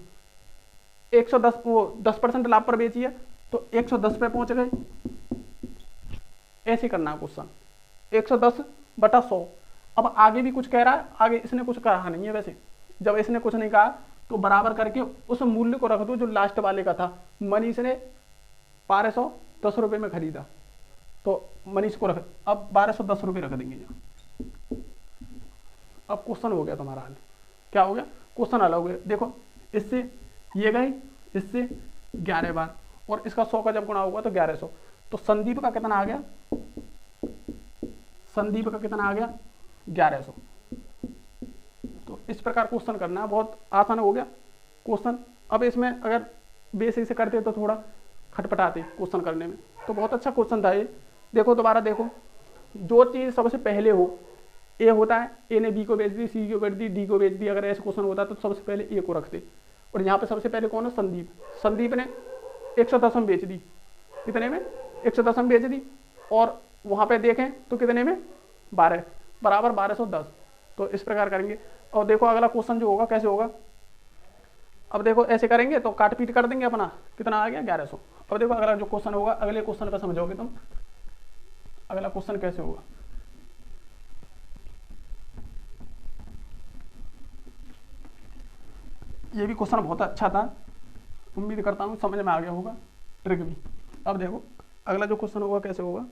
110, वो 10% लाभ पर बेची है तो 110 पे पहुंच गए। ऐसे करना है क्वेश्चन, 110 बटा 100। अब आगे भी कुछ कह रहा है, आगे इसने कुछ कहा नहीं है। वैसे जब इसने कुछ नहीं कहा तो बराबर करके उस मूल्य को रख दो जो लास्ट वाले का था। मनीष ने 1210 रुपए में खरीदा तो मनीष को रख, अब 1210 रुपए रख देंगे यहाँ। अब क्वेश्चन हो गया तुम्हारा हल। क्या हो गया? क्वेश्चन हल हो गया। देखो, इससे ये गए, इससे 11 बार, और इसका 100 का जब गुणा होगा तो 1100। तो संदीप का कितना आ गया? संदीप का कितना आ गया? 1100। तो इस प्रकार क्वेश्चन करना है, बहुत आसान हो गया क्वेश्चन। अब इसमें अगर बेसिक से करते तो थोड़ा खटपटाते क्वेश्चन करने में, तो बहुत अच्छा क्वेश्चन था ये। देखो दोबारा देखो, जो चीज सबसे पहले हो, ए होता है, ए ने बी को बेच दी, सी को बेच दी, डी को बेच दी। अगर ऐसे क्वेश्चन होता तो सबसे पहले ए को रखते, और यहाँ पे सबसे पहले कौन है? संदीप। संदीप ने 110 में बेच दी। कितने में? 110 में बेच दी। और वहां पे देखें तो कितने में? 12 बराबर 1210। तो इस प्रकार करेंगे। और देखो अगला क्वेश्चन जो होगा कैसे होगा। अब देखो ऐसे करेंगे तो काट पीट कर देंगे अपना। कितना आ गया? 1100। अब देखो अगला जो क्वेश्चन होगा, अगले क्वेश्चन पर समझोगे तुम। अगला क्वेश्चन कैसे होगा। ये भी क्वेश्चन बहुत अच्छा था, उम्मीद करता हूँ समझ में आ गया होगा, ट्रिक भी। अब देखो अगला जो क्वेश्चन होगा कैसे होगा।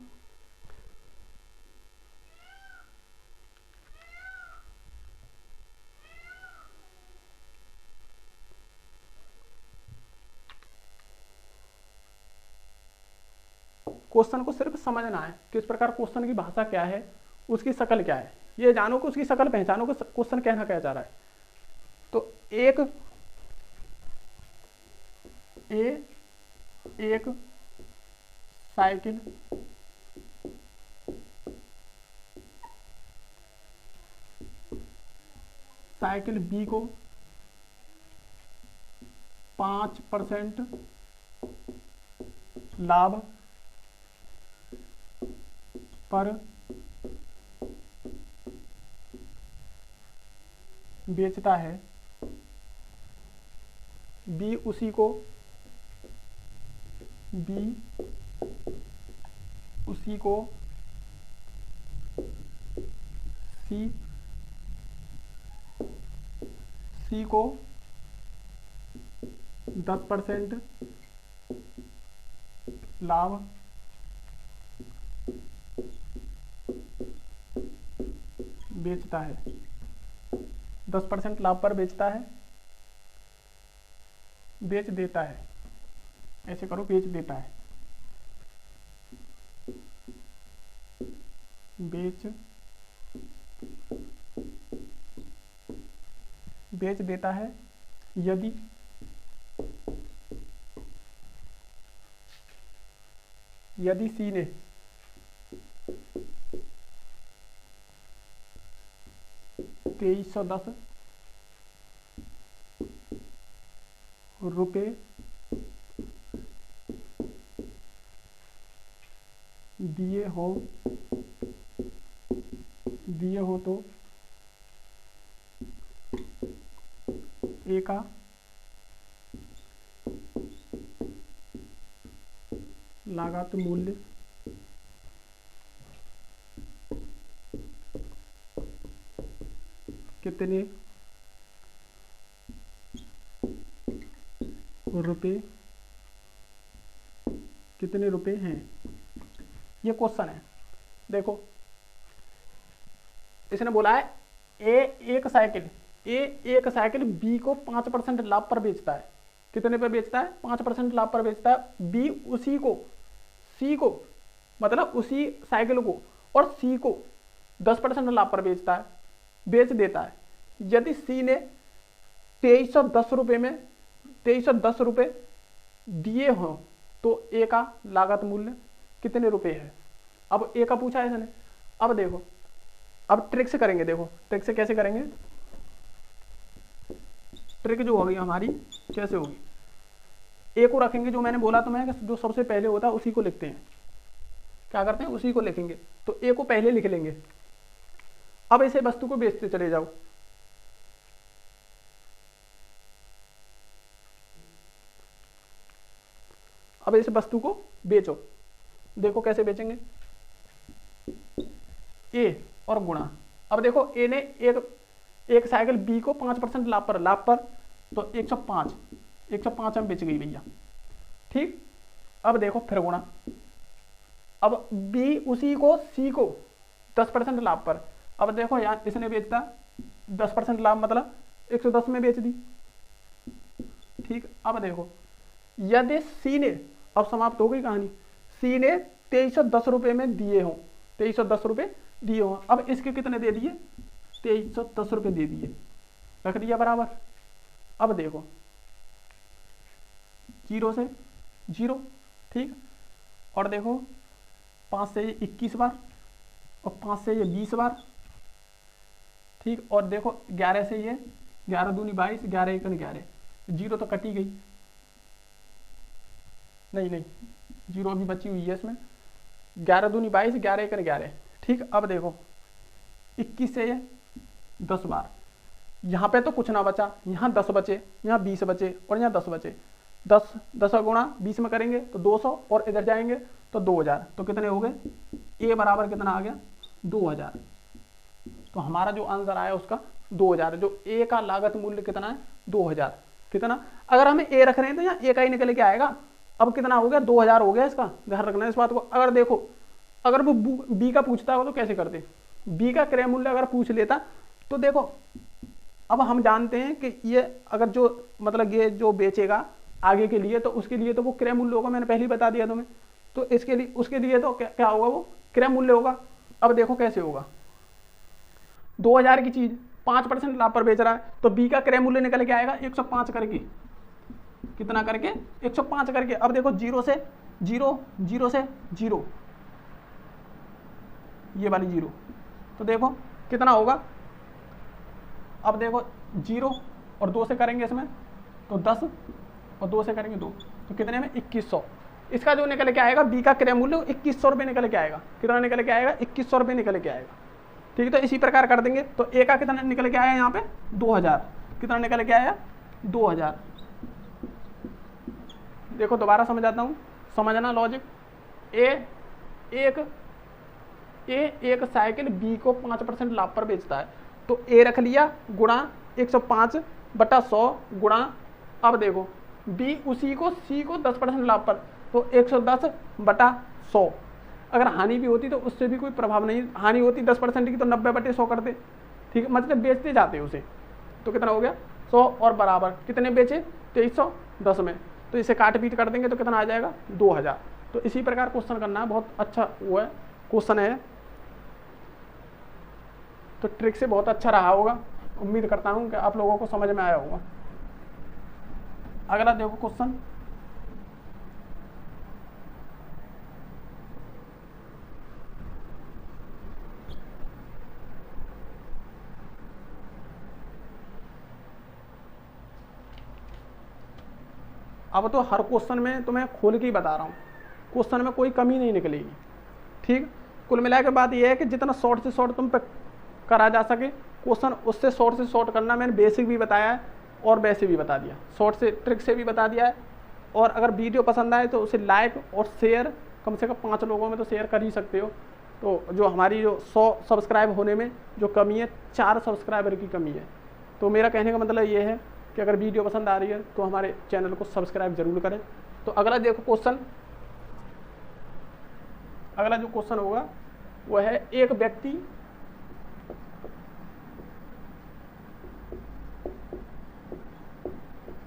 क्वेश्चन को सिर्फ समझना है, किस प्रकार क्वेश्चन की भाषा क्या है, उसकी शक्ल क्या है, ये जानो कि उसकी शक्ल पहचानो कि क्वेश्चन कहना क्या चाह रहा है। तो एक साइकिल बी को 5% लाभ पर बेचता है, बी उसी को सी को 10% लाभ बेचता है, 10% लाभ पर बेचता है, बेच देता है, ऐसे करो, बेच देता है, बेच देता है यदि सी ने ₹2310 दिए हो तो ए का लागत मूल्य कितने रुपए हैं। ये क्वेश्चन है। देखो इसने बोला है एक साइकिल बी को 5% लाभ पर बेचता है। कितने पे बेचता है? 5% लाभ पर बेचता है। बी उसी को सी को मतलब उसी साइकिल को और सी को 10% लाभ पर बेचता है, बेच देता है। यदि सी ने 2310 रुपए दिए हो तो ए का लागत मूल्य कितने रुपए है। अब ए का पूछा है इसने। अब देखो, अब ट्रिक से करेंगे। देखो ट्रिक से कैसे करेंगे। ट्रिक जो होगी हमारी कैसे होगी, ए को रखेंगे, जो मैंने बोला तुम्हें जो सबसे पहले होता है उसी को लिखते हैं। क्या करते हैं? उसी को लिखेंगे। तो ए को पहले लिख लेंगे। अब इसे वस्तु को बेचते चले जाओ। अब इस वस्तु को बेचो। देखो कैसे बेचेंगे, ए और गुणा। अब देखो ए ने एक साइकिल बी को 5% लाभ पर तो 105 में बेच गई भैया। ठीक। अब देखो फिर गुणा। अब बी उसी को सी को 10% लाभ पर। अब देखो यार इसने बेचता 10% लाभ मतलब 110 में बेच दी। ठीक। अब देखो यदि सी ने, अब समाप्त हो गई कहानी, सी ने 2310 रुपए में दिए हो, 2310 रुपए दिए हो। अब इसके कितने दे दिए? 2310 रुपए दे दिए, रख दिया बराबर। अब देखो 0 से 0। ठीक। और देखो 5 से ये 21 बार और 5 से ये 20 बार। ठीक। और देखो 11 से ये 11 दूनी 22, 11 एकन 11, 0 तो कटी गई। नहीं 0 अभी बची हुई है इसमें। 11 दूनी 22, 11 एकन 11। ठीक। अब देखो 21 से ये 10 बार। यहाँ पे तो कुछ ना बचा, यहाँ 10 बचे, यहाँ 20 बचे और यहाँ 10 बचे। 10 गुणा 20 में करेंगे तो 200 और इधर जाएंगे तो 2000। तो कितने हो गए? ए बराबर कितना आ गया? 2000। तो हमारा जो आंसर आया उसका 2000। जो ए का लागत मूल्य कितना है? 2000। कितना? अगर हमें ए रख रहे हैं तो यहाँ ए का ही निकल के आएगा। अब कितना हो गया? 2000 हो गया। इसका ध्यान रखना है इस बात को। अगर देखो अगर वो बी का पूछता हो तो कैसे करते? बी का क्रय मूल्य अगर पूछ लेता तो देखो अब हम जानते हैं कि ये अगर जो मतलब ये जो बेचेगा आगे के लिए तो उसके लिए तो वो क्रय मूल्य होगा। मैंने पहले ही बता दिया तुम्हें। तो इसके लिए उसके लिए तो क्या होगा? वो क्रय मूल्य होगा। अब देखो कैसे होगा। 2000 की चीज 5% लाभ पर बेच रहा है तो बी का क्रय मूल्य निकल के आएगा 105 करके। कितना करके? 105 करके। अब देखो 0 से 0 ये वाली 0। तो देखो कितना होगा। अब देखो 0 और 2 से करेंगे इसमें तो 10 और 2 से करेंगे 2 तो कितने में? 2100। इसका जो निकल के आएगा बी का क्रय मूल्य 2100 रुपये निकल के आएगा। कितना निकल के आएगा? 2100 रुपये निकल के आएगा। ठीक है, तो इसी प्रकार कर देंगे। तो ए का कितना निकल के आया यहाँ पे 2000, कितना निकल के आया 2000। देखो दोबारा समझाता हूँ, समझना लॉजिक। एक साइकिल बी को 5% लाभ पर बेचता है, तो ए रख लिया गुणा 105/100 गुणा, अब देखो बी उसी को सी को 10% लाभ पर, तो 110/100। अगर हानि भी होती तो उससे भी कोई प्रभाव नहीं, हानि होती 10% की तो 90/100 करते, ठीक है, मतलब बेचते जाते उसे। तो कितना हो गया 100 और बराबर कितने बेचे 2310 में, तो इसे काट पीट कर देंगे तो कितना आ जाएगा 2000। तो इसी प्रकार क्वेश्चन करना है, बहुत अच्छा वो है क्वेश्चन है, तो ट्रिक से बहुत अच्छा रहा होगा। उम्मीद करता हूँ कि आप लोगों को समझ में आया होगा। अगला देखो क्वेश्चन, अब तो हर क्वेश्चन में तुम्हें खोल के ही बता रहा हूँ, क्वेश्चन में कोई कमी नहीं निकलेगी, ठीक। कुल मिलाकर बात यह है कि जितना शॉर्ट से शॉर्ट तुम पे करा जा सके क्वेश्चन, उससे शॉर्ट से शॉर्ट करना। मैंने बेसिक भी बताया है और वैसे भी बता दिया, शॉर्ट से ट्रिक से भी बता दिया है। और अगर वीडियो पसंद आए तो उसे लाइक और शेयर, कम से कम 5 लोगों में तो शेयर कर ही सकते हो। तो जो हमारी जो 100 सब्सक्राइब होने में जो कमी है, 4 सब्सक्राइबर की कमी है। तो मेरा कहने का मतलब ये है कि अगर वीडियो पसंद आ रही है तो हमारे चैनल को सब्सक्राइब जरूर करें। तो अगला देखो क्वेश्चन, अगला जो क्वेश्चन होगा वह है एक व्यक्ति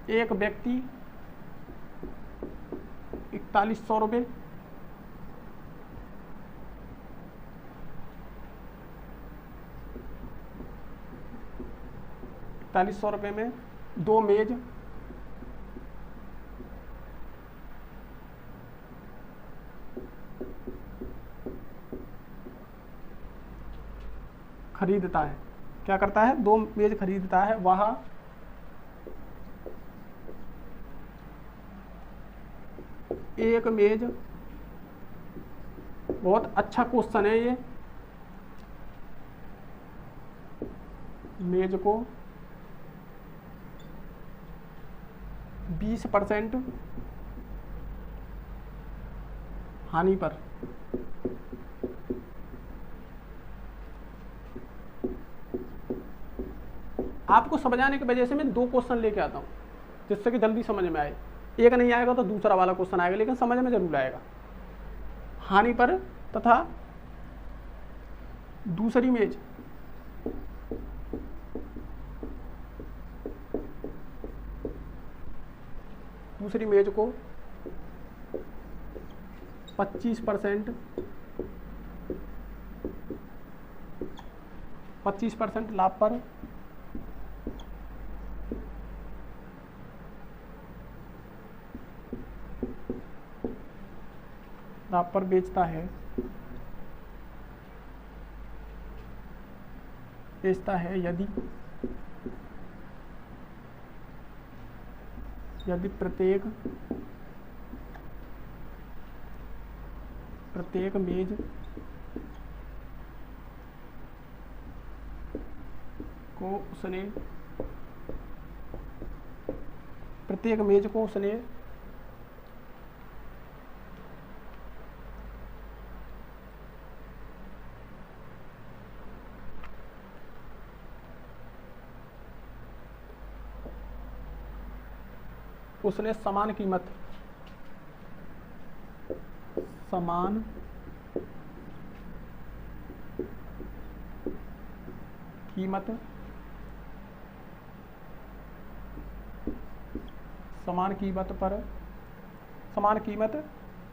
₹4100 ₹4100 में 2 मेज खरीदता है। क्या करता है 2 मेज खरीदता है। वह एक मेज, बहुत अच्छा क्वेश्चन है ये, मेज को 20% हानि पर आपको समझाने की वजह से मैं 2 क्वेश्चन लेके आता हूँ जिससे कि जल्दी समझ में आए। एक नहीं आएगा तो दूसरा वाला क्वेश्चन आएगा, लेकिन समझ में जरूर आएगा। हानि पर तथा दूसरी मेज को 25% लाभ पर बेचता है, यदि प्रत्येक मेज को उसने समान कीमत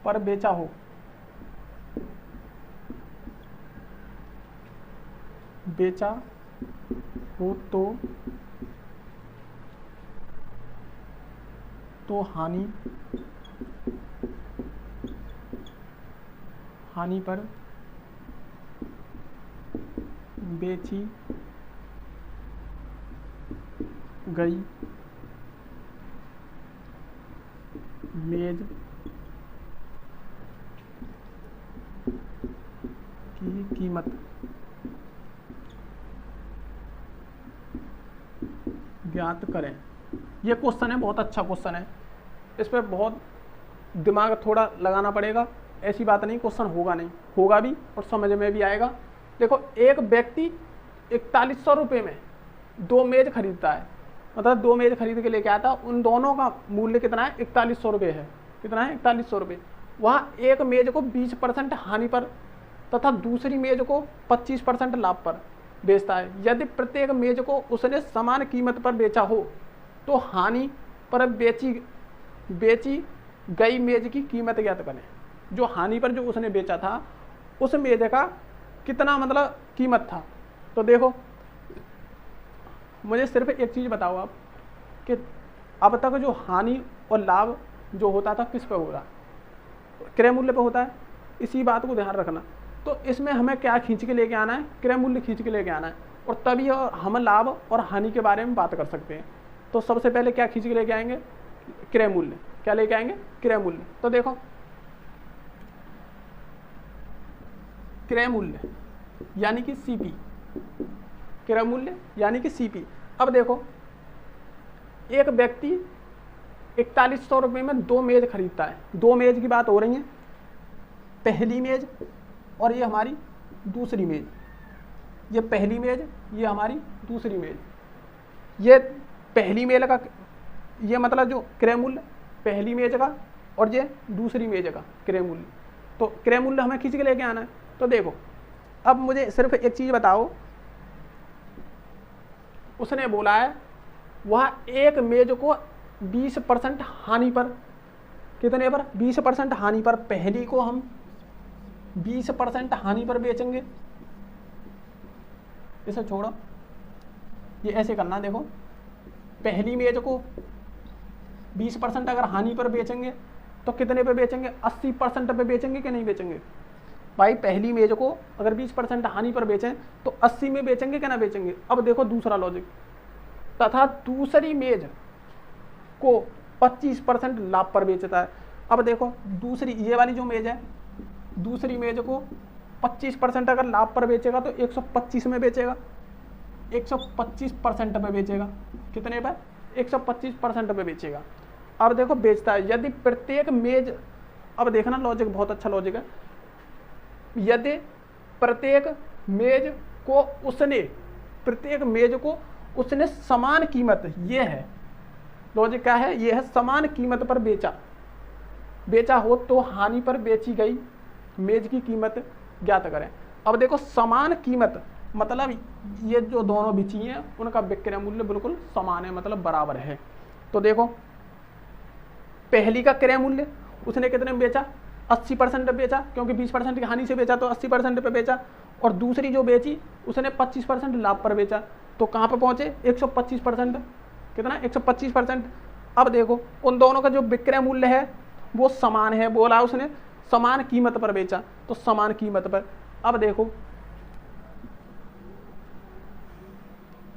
पर बेचा हो, तो हानि पर बेची गई मेज की कीमत ज्ञात करें। ये क्वेश्चन है, बहुत अच्छा क्वेश्चन है, इस पर बहुत दिमाग थोड़ा लगाना पड़ेगा। ऐसी बात नहीं क्वेश्चन होगा नहीं, होगा भी और समझ में भी आएगा। देखो, एक व्यक्ति 4100 रुपये में 2 मेज खरीदता है, मतलब 2 मेज खरीद के लेके आता, उन दोनों का मूल्य कितना है? 4100 रुपये है। कितना है? 4100 रुपये। वहाँ एक मेज को 20% हानि पर तथा दूसरी मेज को 25% लाभ पर बेचता है। यदि प्रत्येक मेज को उसने समान कीमत पर बेचा हो तो हानि पर बेची गई मेज की कीमत ज्ञात करें। जो हानि पर जो उसने बेचा था उस मेज का कितना मतलब कीमत था। तो देखो, मुझे सिर्फ एक चीज़ बताओ आप कि अब तक जो हानि और लाभ जो होता था किस पे हो रहा? क्रय मूल्य पे होता है। इसी बात को ध्यान रखना। तो इसमें हमें क्या खींच के लेके आना है? क्रय मूल्य खींच के लेके आना है, और तभी हम लाभ और हानि के बारे में बात कर सकते हैं। तो सबसे पहले क्या खींच के लेके आएंगे? क्रय मूल्य। क्या लेके आएंगे? क्रय मूल्य। तो देखो, क्रय मूल्य यानी कि सीपी, क्रय मूल्य यानी कि सीपी। अब देखो, एक व्यक्ति 4100 रुपये में 2 मेज खरीदता है। 2 मेज की बात हो रही है, पहली मेज और ये हमारी दूसरी मेज। ये पहली मेज, ये हमारी दूसरी मेज। ये पहली मेज का, ये मतलब जो क्रय मूल्य पहली मेज का, और ये दूसरी मेज का क्रय मूल्य। तो क्रय मूल्य हमें खींच के लेके आना है। तो देखो, अब मुझे सिर्फ एक चीज़ बताओ, उसने बोला है वह एक मेज को 20% हानि पर, कितने पर? 20% हानि पर। पहली को हम 20% हानि पर बेचेंगे। इसे छोड़ो, ये ऐसे करना। देखो, पहली मेज को 20% अगर हानि पर बेचेंगे तो कितने पे बेचेंगे? 80% पे बेचेंगे कि नहीं बेचेंगे? भाई, पहली मेज को अगर 20% हानि पर बेचें तो 80 में बेचेंगे कि ना बेचेंगे? अब देखो दूसरा लॉजिक, तथा दूसरी मेज को 25% लाभ पर बेचता है। अब देखो, दूसरी ये वाली जो मेज है, दूसरी मेज को 25% अगर लाभ पर बेचेगा तो 125 में बेचेगा, 125% पे बेचेगा। कितने पर? 125% पे बेचेगा। अब देखो, बेचता है। यदि प्रत्येक मेज, अब देखना लॉजिक बहुत अच्छा लॉजिक है, यदि प्रत्येक मेज को उसने समान कीमत, ये है लॉजिक, क्या है? ये है समान कीमत पर बेचा हो तो हानि पर बेची गई मेज की कीमत ज्ञात करें। अब देखो, समान कीमत मतलब ये जो दोनों बिची हैं उनका विक्रय मूल्य बिल्कुल समान है, मतलब बराबर है। तो देखो, पहली का क्रय मूल्य उसने कितने में बेचा? 80% पे बेचा, क्योंकि 20% की हानि से बेचा तो 80% पे बेचा। और दूसरी जो बेची उसने 25% लाभ पर बेचा, तो कहाँ पे पहुंचे? 125%। कितना? 125%। अब देखो, उन दोनों का जो विक्रय मूल्य है वो समान है, बोला उसने समान कीमत पर बेचा, तो समान कीमत पर। अब देखो,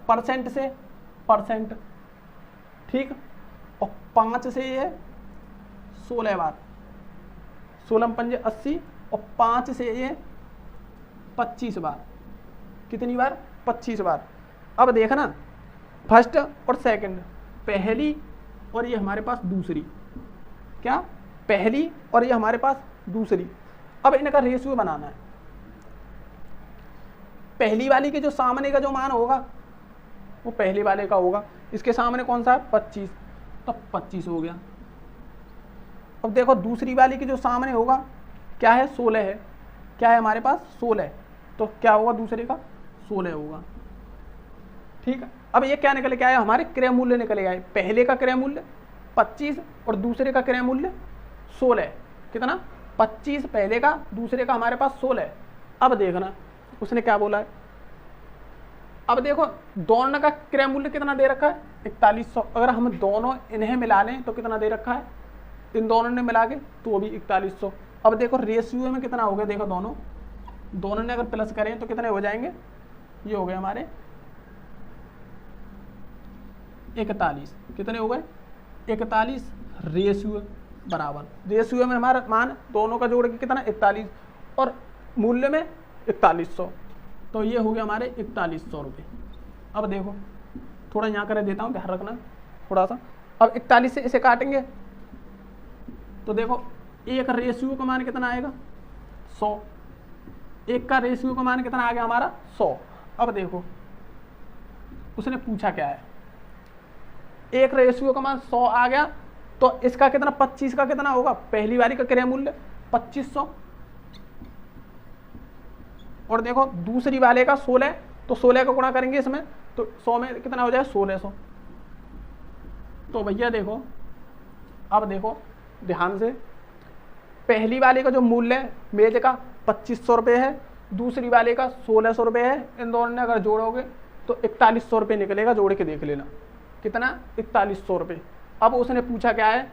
परसेंट से परसेंट, ठीक, और 5 से ये 16 बार, 16 पंजे 80, और 5 से ये 25 बार। कितनी बार? 25 बार। अब देखना, फर्स्ट और सेकंड, पहली और ये हमारे पास दूसरी, क्या? पहली और ये हमारे पास दूसरी। अब इनका रेशियो बनाना है। पहली वाली के जो सामने का जो मान होगा वो पहले वाले का होगा। इसके सामने कौन सा है? 25, तो 25 हो गया। अब देखो, दूसरी वाली के जो सामने होगा क्या है? 16 है। क्या है हमारे पास? 16, तो क्या होगा? दूसरे का 16 होगा। ठीक है। अब ये क्या निकल के आया? हमारे क्रय मूल्य निकले आए। पहले का क्रय मूल्य 25 और दूसरे का क्रय मूल्य 16। कितना? 25 पहले का, दूसरे का हमारे पास 16। अब देखना उसने क्या बोला है। अब देखो, दोनों का क्रय मूल्य कितना दे रखा है? 4100। अगर हम दोनों इन्हें मिला लें तो कितना दे रखा है? इन दोनों ने मिला के तो भी 4100। अब देखो, रेशियो में कितना हो गया? देखो, दोनों ने अगर प्लस करें तो कितने हो जाएंगे? ये हो गए हमारे 41। कितने हो गए? 41 रेशियो बराबर। रेशियो में हमारा मान दोनों का जोड़ के कितना? 41, और मूल्य में 4100, तो ये हो गया हमारे 4100 रुपये। अब देखो, थोड़ा यहाँ कर देता हूँ, ध्यान रखना थोड़ा सा। अब 41 से इसे काटेंगे तो देखो एक रेशियो का मान कितना आएगा 100, एक का रेशियो का मान कितना आ गया हमारा 100। अब देखो उसने पूछा क्या है, एक रेशियो का मान 100 आ गया तो इसका कितना 25 का कितना होगा, पहली बारी का क्रय मूल्य 2500, और देखो दूसरी वाले का 16, तो 16 का गुणा करेंगे इसमें तो 100 में कितना हो जाए 1600। तो भैया देखो, अब देखो ध्यान से, पहली वाले का जो मूल्य है मेज का 2500 रुपये है, दूसरी वाले का 1600 रुपये है, इन दोनों ने अगर जोड़ोगे तो 4100 रुपये निकलेगा, जोड़ के देख लेना कितना 4100 रुपये। अब उसने पूछा क्या है,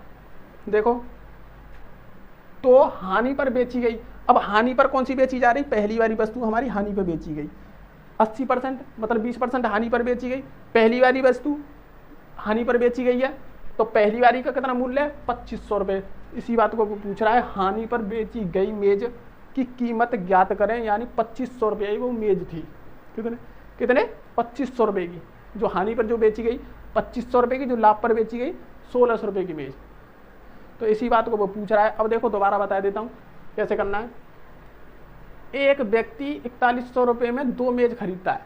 देखो तो हानि पर बेची गई, अब हानि पर कौन सी बेची जा रही, पहली वाली वस्तु हमारी हानि पर बेची गई, 80% मतलब 20% हानि पर बेची गई, पहली वाली वस्तु हानि पर बेची गई है, तो पहली वाली का कितना मूल्य है 2500 रुपये। इसी बात को पूछ रहा है, हानि पर बेची गई मेज की कीमत ज्ञात करें, यानी 2500 रुपये वो मेज थी, कितने कितने 2500 रुपये की, जो हानि पर जो बेची गई 2500 रुपये की, जो लाभ पर बेची गई 1600 रुपये की मेज। तो इसी बात को वो पूछ रहा है। अब देखो दोबारा बता देता हूँ कैसे करना है। एक व्यक्ति 4100 रुपये में 2 मेज खरीदता है,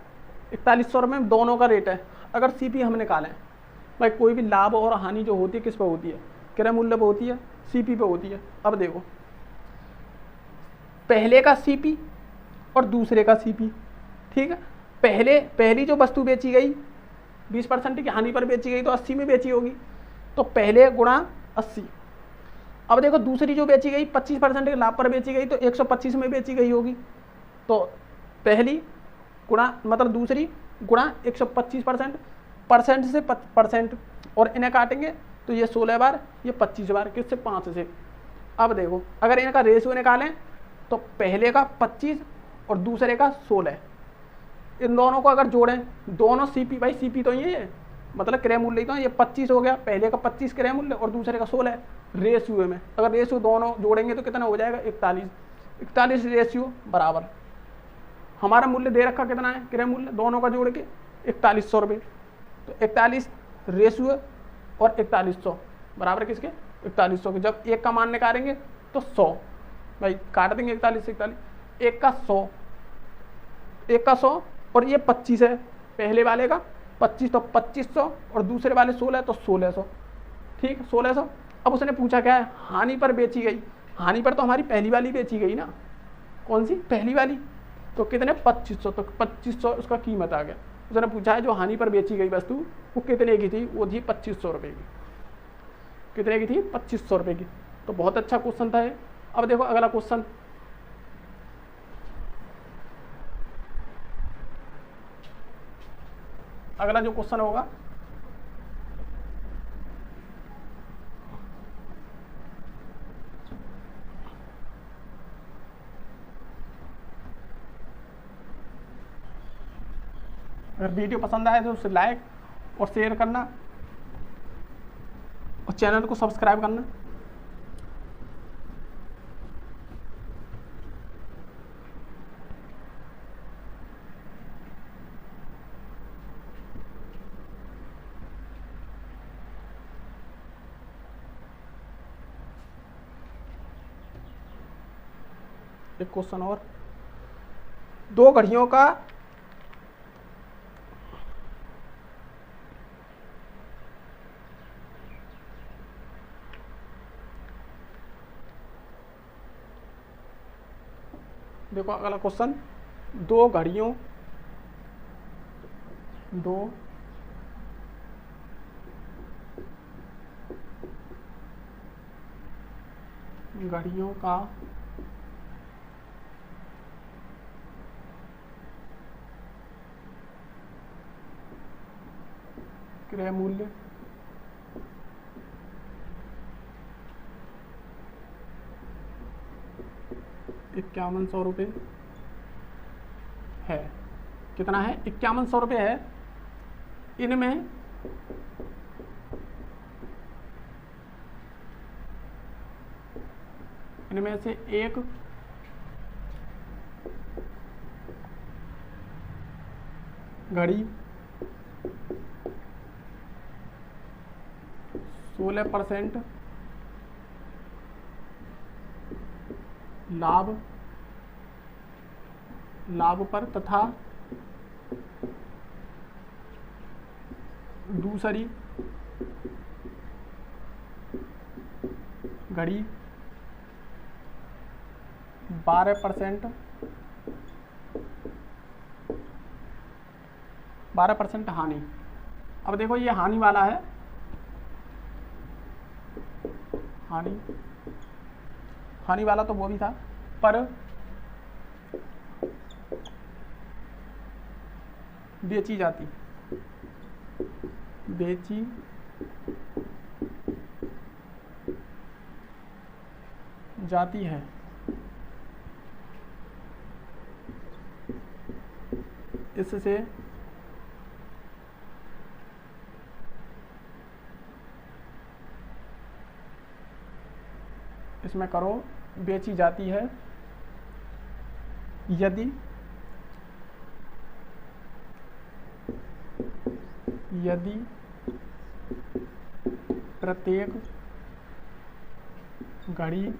4100 रुपये में दोनों का रेट है। अगर सीपी हम निकालें, भाई कोई भी लाभ और हानि जो होती है किस पर होती है, क्रय मूल्य पर होती है, सीपी पे होती है। अब देखो पहले का सीपी और दूसरे का सीपी, ठीक है, पहली जो वस्तु बेची गई 20% की हानि पर बेची गई तो 80 में बेची होगी, तो पहले गुणा 80। अब देखो दूसरी जो बेची गई 25% के लाभ पर बेची गई तो 125 में बेची गई होगी, तो पहली गुणा मतलब दूसरी गुणा 125%, परसेंट से परसेंट, और इन्हें काटेंगे तो ये 16 बार, ये 25 बार, किससे 5 से। अब देखो अगर इनका रेशियो निकालें तो पहले का 25 और दूसरे का 16, इन दोनों को अगर जोड़ें, दोनों सीपी, भाई सीपी तो ये मतलब क्रय मूल्य तो ये 25 हो गया, पहले का 25 क्रय मूल्य और दूसरे का 16 रेशियो में। अगर रेशियो दोनों जोड़ेंगे तो कितना हो जाएगा 41 रेशियो बराबर हमारा मूल्य दे रखा कितना है, क्रय मूल्य दोनों का जोड़ के 4100 रुपये। तो 41 रेशियो और 4100 बराबर किसके 4100 के। जब एक का मान निकालेंगे तो 100, भाई काट देंगे 41 से 41, एक का 100, एक का 100 और ये 25 है, पहले वाले का 25 तो 2500 और दूसरे वाले 16 तो 1600, ठीक 1600। अब उसने पूछा क्या है, हानि पर बेची गई, हानि पर तो हमारी पहली वाली बेची गई ना, कौन सी पहली वाली, तो कितने 2500, तो 2500 उसका कीमत आ गया। उसने पूछा है जो हानि पर बेची गई वस्तु वो कितने की थी, वो थी 2500 रुपये की, कितने की थी 2500 रुपये की। तो बहुत अच्छा क्वेश्चन था ये। अब देखो अगला क्वेश्चन, अगला जो क्वेश्चन होगा अगर वीडियो पसंद आए तो उसे लाइक और शेयर करना और चैनल को सब्सक्राइब करना। एक क्वेश्चन और, 2 घड़ियों का देखो अगला क्वेश्चन, 2 घड़ियों का क्रय मूल्य 5100 रुपये है। कितना है 5100 रुपये है। इनमें से एक घड़ी 16% लाभ पर तथा दूसरी घड़ी 12% हानि। अब देखो ये हानि वाला है, हानि वाला तो वो भी था, पर बेची जाती है। इससे इसमें करो बेची जाती है यदि प्रत्येक घड़ी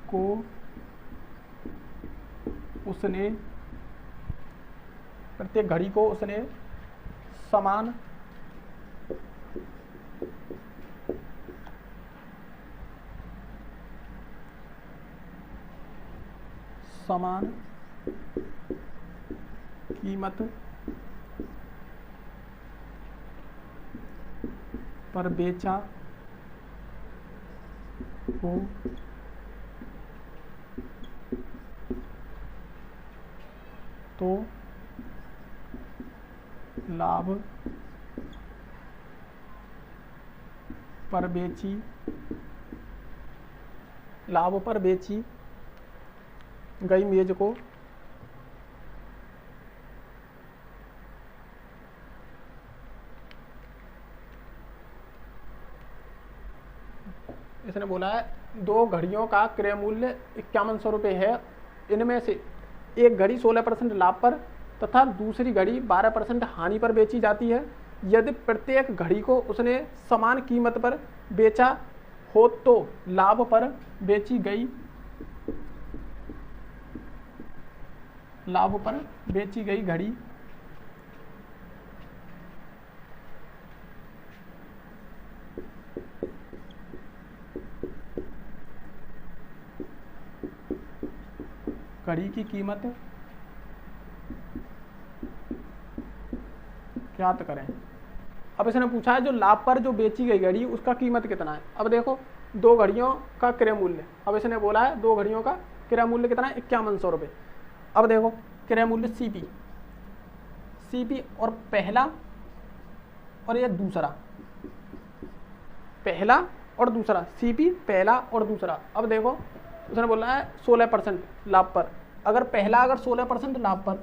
को उसने समान कीमत पर बेचा हो तो लाभ पर बेची गई मेज को इसने बोला है 2 घड़ियों का क्रय मूल्य 5100 रुपये है। इनमें से एक घड़ी 16% लाभ पर तथा दूसरी घड़ी 12% हानि पर बेची जाती है। यदि प्रत्येक घड़ी को उसने समान कीमत पर बेचा हो तो लाभ पर बेची गई घड़ी की कीमत ज्ञात करें। अब इसने पूछा है जो लाभ पर जो बेची गई घड़ी उसका कीमत कितना है। अब देखो 2 घड़ियों का क्रय मूल्य, अब इसने बोला है 2 घड़ियों का क्रय मूल्य कितना है 5100 रुपये। अब देखो क्रय मूल्य सीपी और पहला और ये दूसरा, पहला और दूसरा, सीपी पहला और दूसरा। अब देखो उसने बोला है 16% लाभ पर, अगर पहला 16% लाभ पर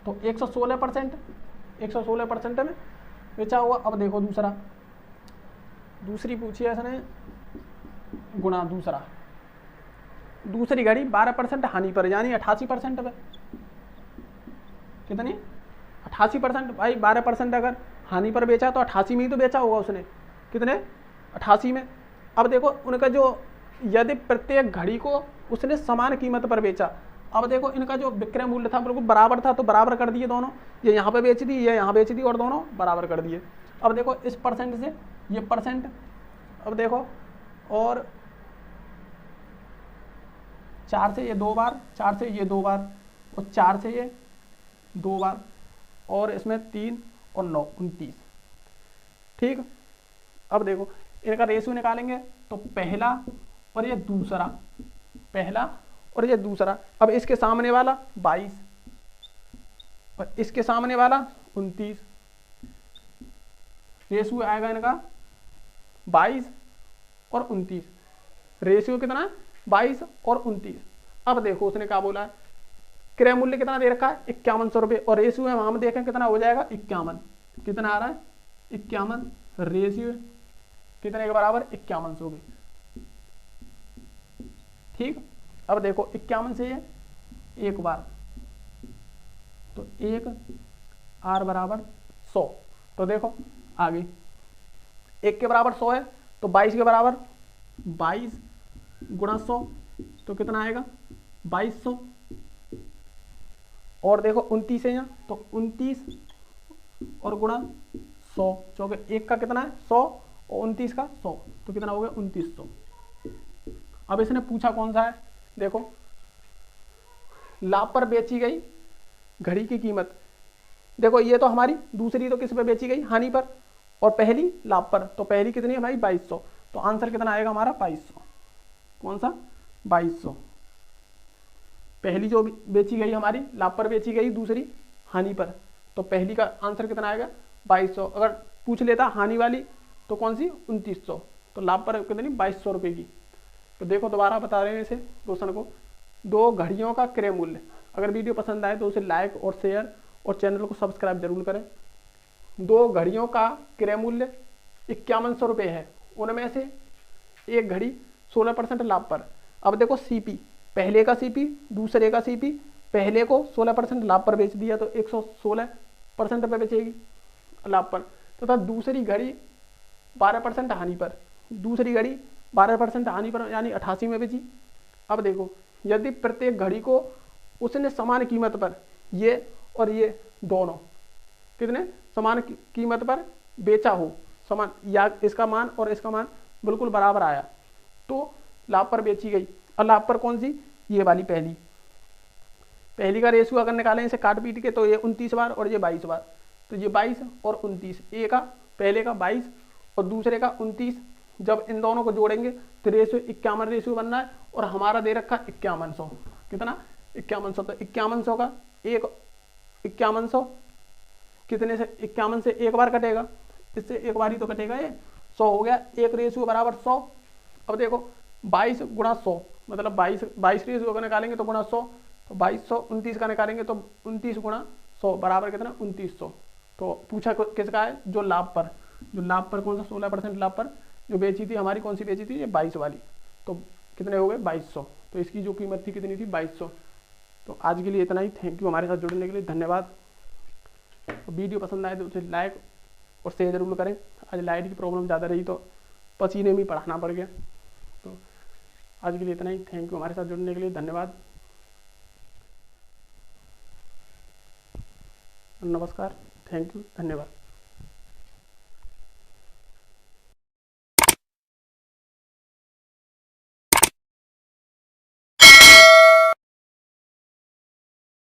तो 116% में बेचा हुआ। अब देखो दूसरी पूछी है इसने गुणा दूसरी घड़ी 12% हानि पर यानी 88% पे, कितनी 88%। भाई 12% अगर हानि पर बेचा तो 88 में ही तो बेचा होगा उसने, कितने 88 में। अब देखो उनका जो यदि प्रत्येक घड़ी को उसने समान कीमत पर बेचा, अब देखो इनका जो विक्रय मूल्य था बिल्कुल बराबर था तो बराबर कर दिए दोनों, ये यहाँ पे बेच दी ये यहाँ बेच दी और दोनों बराबर कर दिए। अब देखो इस परसेंट से ये परसेंट, अब देखो और 4 से ये 2 बार, 4 से ये 2 बार और 4 से ये 2 बार और इसमें 3 और 9 29। ठीक, अब देखो इनका रेशियो निकालेंगे तो पहला और ये दूसरा, अब इसके सामने वाला 22 और इसके सामने वाला 29, रेशियो आएगा इनका 22 और 29, रेशियो कितना है 22 और 29। अब देखो उसने क्या बोला है, क्रय मूल्य कितना दे रखा है 5100 रुपये और रेशियो है हम देखें कितना हो जाएगा 51, कितना आ रहा है 51, रेशियो कितने के बराबर 5100 के। ठीक, अब देखो 51 से ये एक बार तो 1 R बराबर 100। तो देखो आगे 1 के बराबर 100 है, तो 22 के बराबर 22 गुणा 100, तो कितना आएगा 2200। और देखो 29 है यहाँ, तो 29 और गुणा 100, क्योंकि 1 का कितना है 100 और 29 का 100, तो कितना हो गया 2900। अब इसने पूछा कौन सा है, देखो लाभ पर बेची गई घड़ी की कीमत। देखो ये तो हमारी दूसरी तो किस पे बेची गई, हानि पर, और पहली लाभ पर। तो पहली कितनी है भाई 2200, तो आंसर कितना आएगा हमारा 2200। कौन सा 2200। पहली जो बेची गई हमारी लाभ पर बेची गई, दूसरी हानि पर, तो पहली का आंसर कितना आएगा 2200। अगर पूछ लेता हानि वाली तो कौन सी 2900, तो लाभ पर कितनी 2200 रुपये की। तो देखो दोबारा बता रहे हैं इसे क्वेश्चन को, दो घड़ियों का क्रय मूल्य। अगर वीडियो पसंद आए तो उसे लाइक और शेयर और चैनल को सब्सक्राइब जरूर करें। दो घड़ियों का क्रय मूल्य 5100 रुपये है, उनमें से एक घड़ी 16% लाभ पर। अब देखो सीपी, पहले का सीपी दूसरे का सीपी, पहले को 16% लाभ पर बेच दिया तो 116% पे बेचेगी लाभ पर, तथा दूसरी घड़ी 12% हानि पर, दूसरी घड़ी 12% हानि पर यानी 88 में बेची। अब देखो यदि प्रत्येक घड़ी को उसने समान कीमत पर, ये और ये दोनों कितने समान कीमत पर बेचा हो, समान या इसका मान और इसका मान बिल्कुल बराबर आया, तो लाभ पर बेची गई। और लाभ पर कौन सी, ये वाली पहली का रेशियो अगर निकालें इसे काट पीट के, तो ये 29 बार और ये 22 बार, तो ये 22 और 29, ए का पहले का 22 और दूसरे का 29, जब इन दोनों को जोड़ेंगे तो रेशियो 51 रेशियो बन रहा है, और हमारा दे रखा 5100, कितना 5100, तो 5100 का एक 5100 कितने से 51 से एक बार कटेगा, इससे एक बार ही तो कटेगा, ये 100 हो गया, एक रेशियो बराबर 100। अब देखो 22 गुणा 100 मतलब 22 रेशियो का निकालेंगे तो गुणा 100, तो 2200, 29 का निकालेंगे तो 29 गुणा 100 बराबर कितना 2900। तो पूछा किसका है, जो लाभ पर कौन सा 16% लाभ पर जो बेची थी हमारी, कौन सी बेची थी, ये 22 वाली, तो कितने हो गए 2200। तो इसकी जो कीमत थी कितनी थी 2200। तो आज के लिए इतना ही, थैंक यू हमारे साथ जुड़ने के लिए, धन्यवाद। वीडियो पसंद आए तो उसे लाइक और शेयर जरूर करें। आज लाइट की प्रॉब्लम ज़्यादा रही तो पसीने में पढ़ाना पड़ गया। तो आज के लिए इतना ही, थैंक यू हमारे साथ जुड़ने के लिए, धन्यवाद, नमस्कार, थैंक यू, धन्यवाद।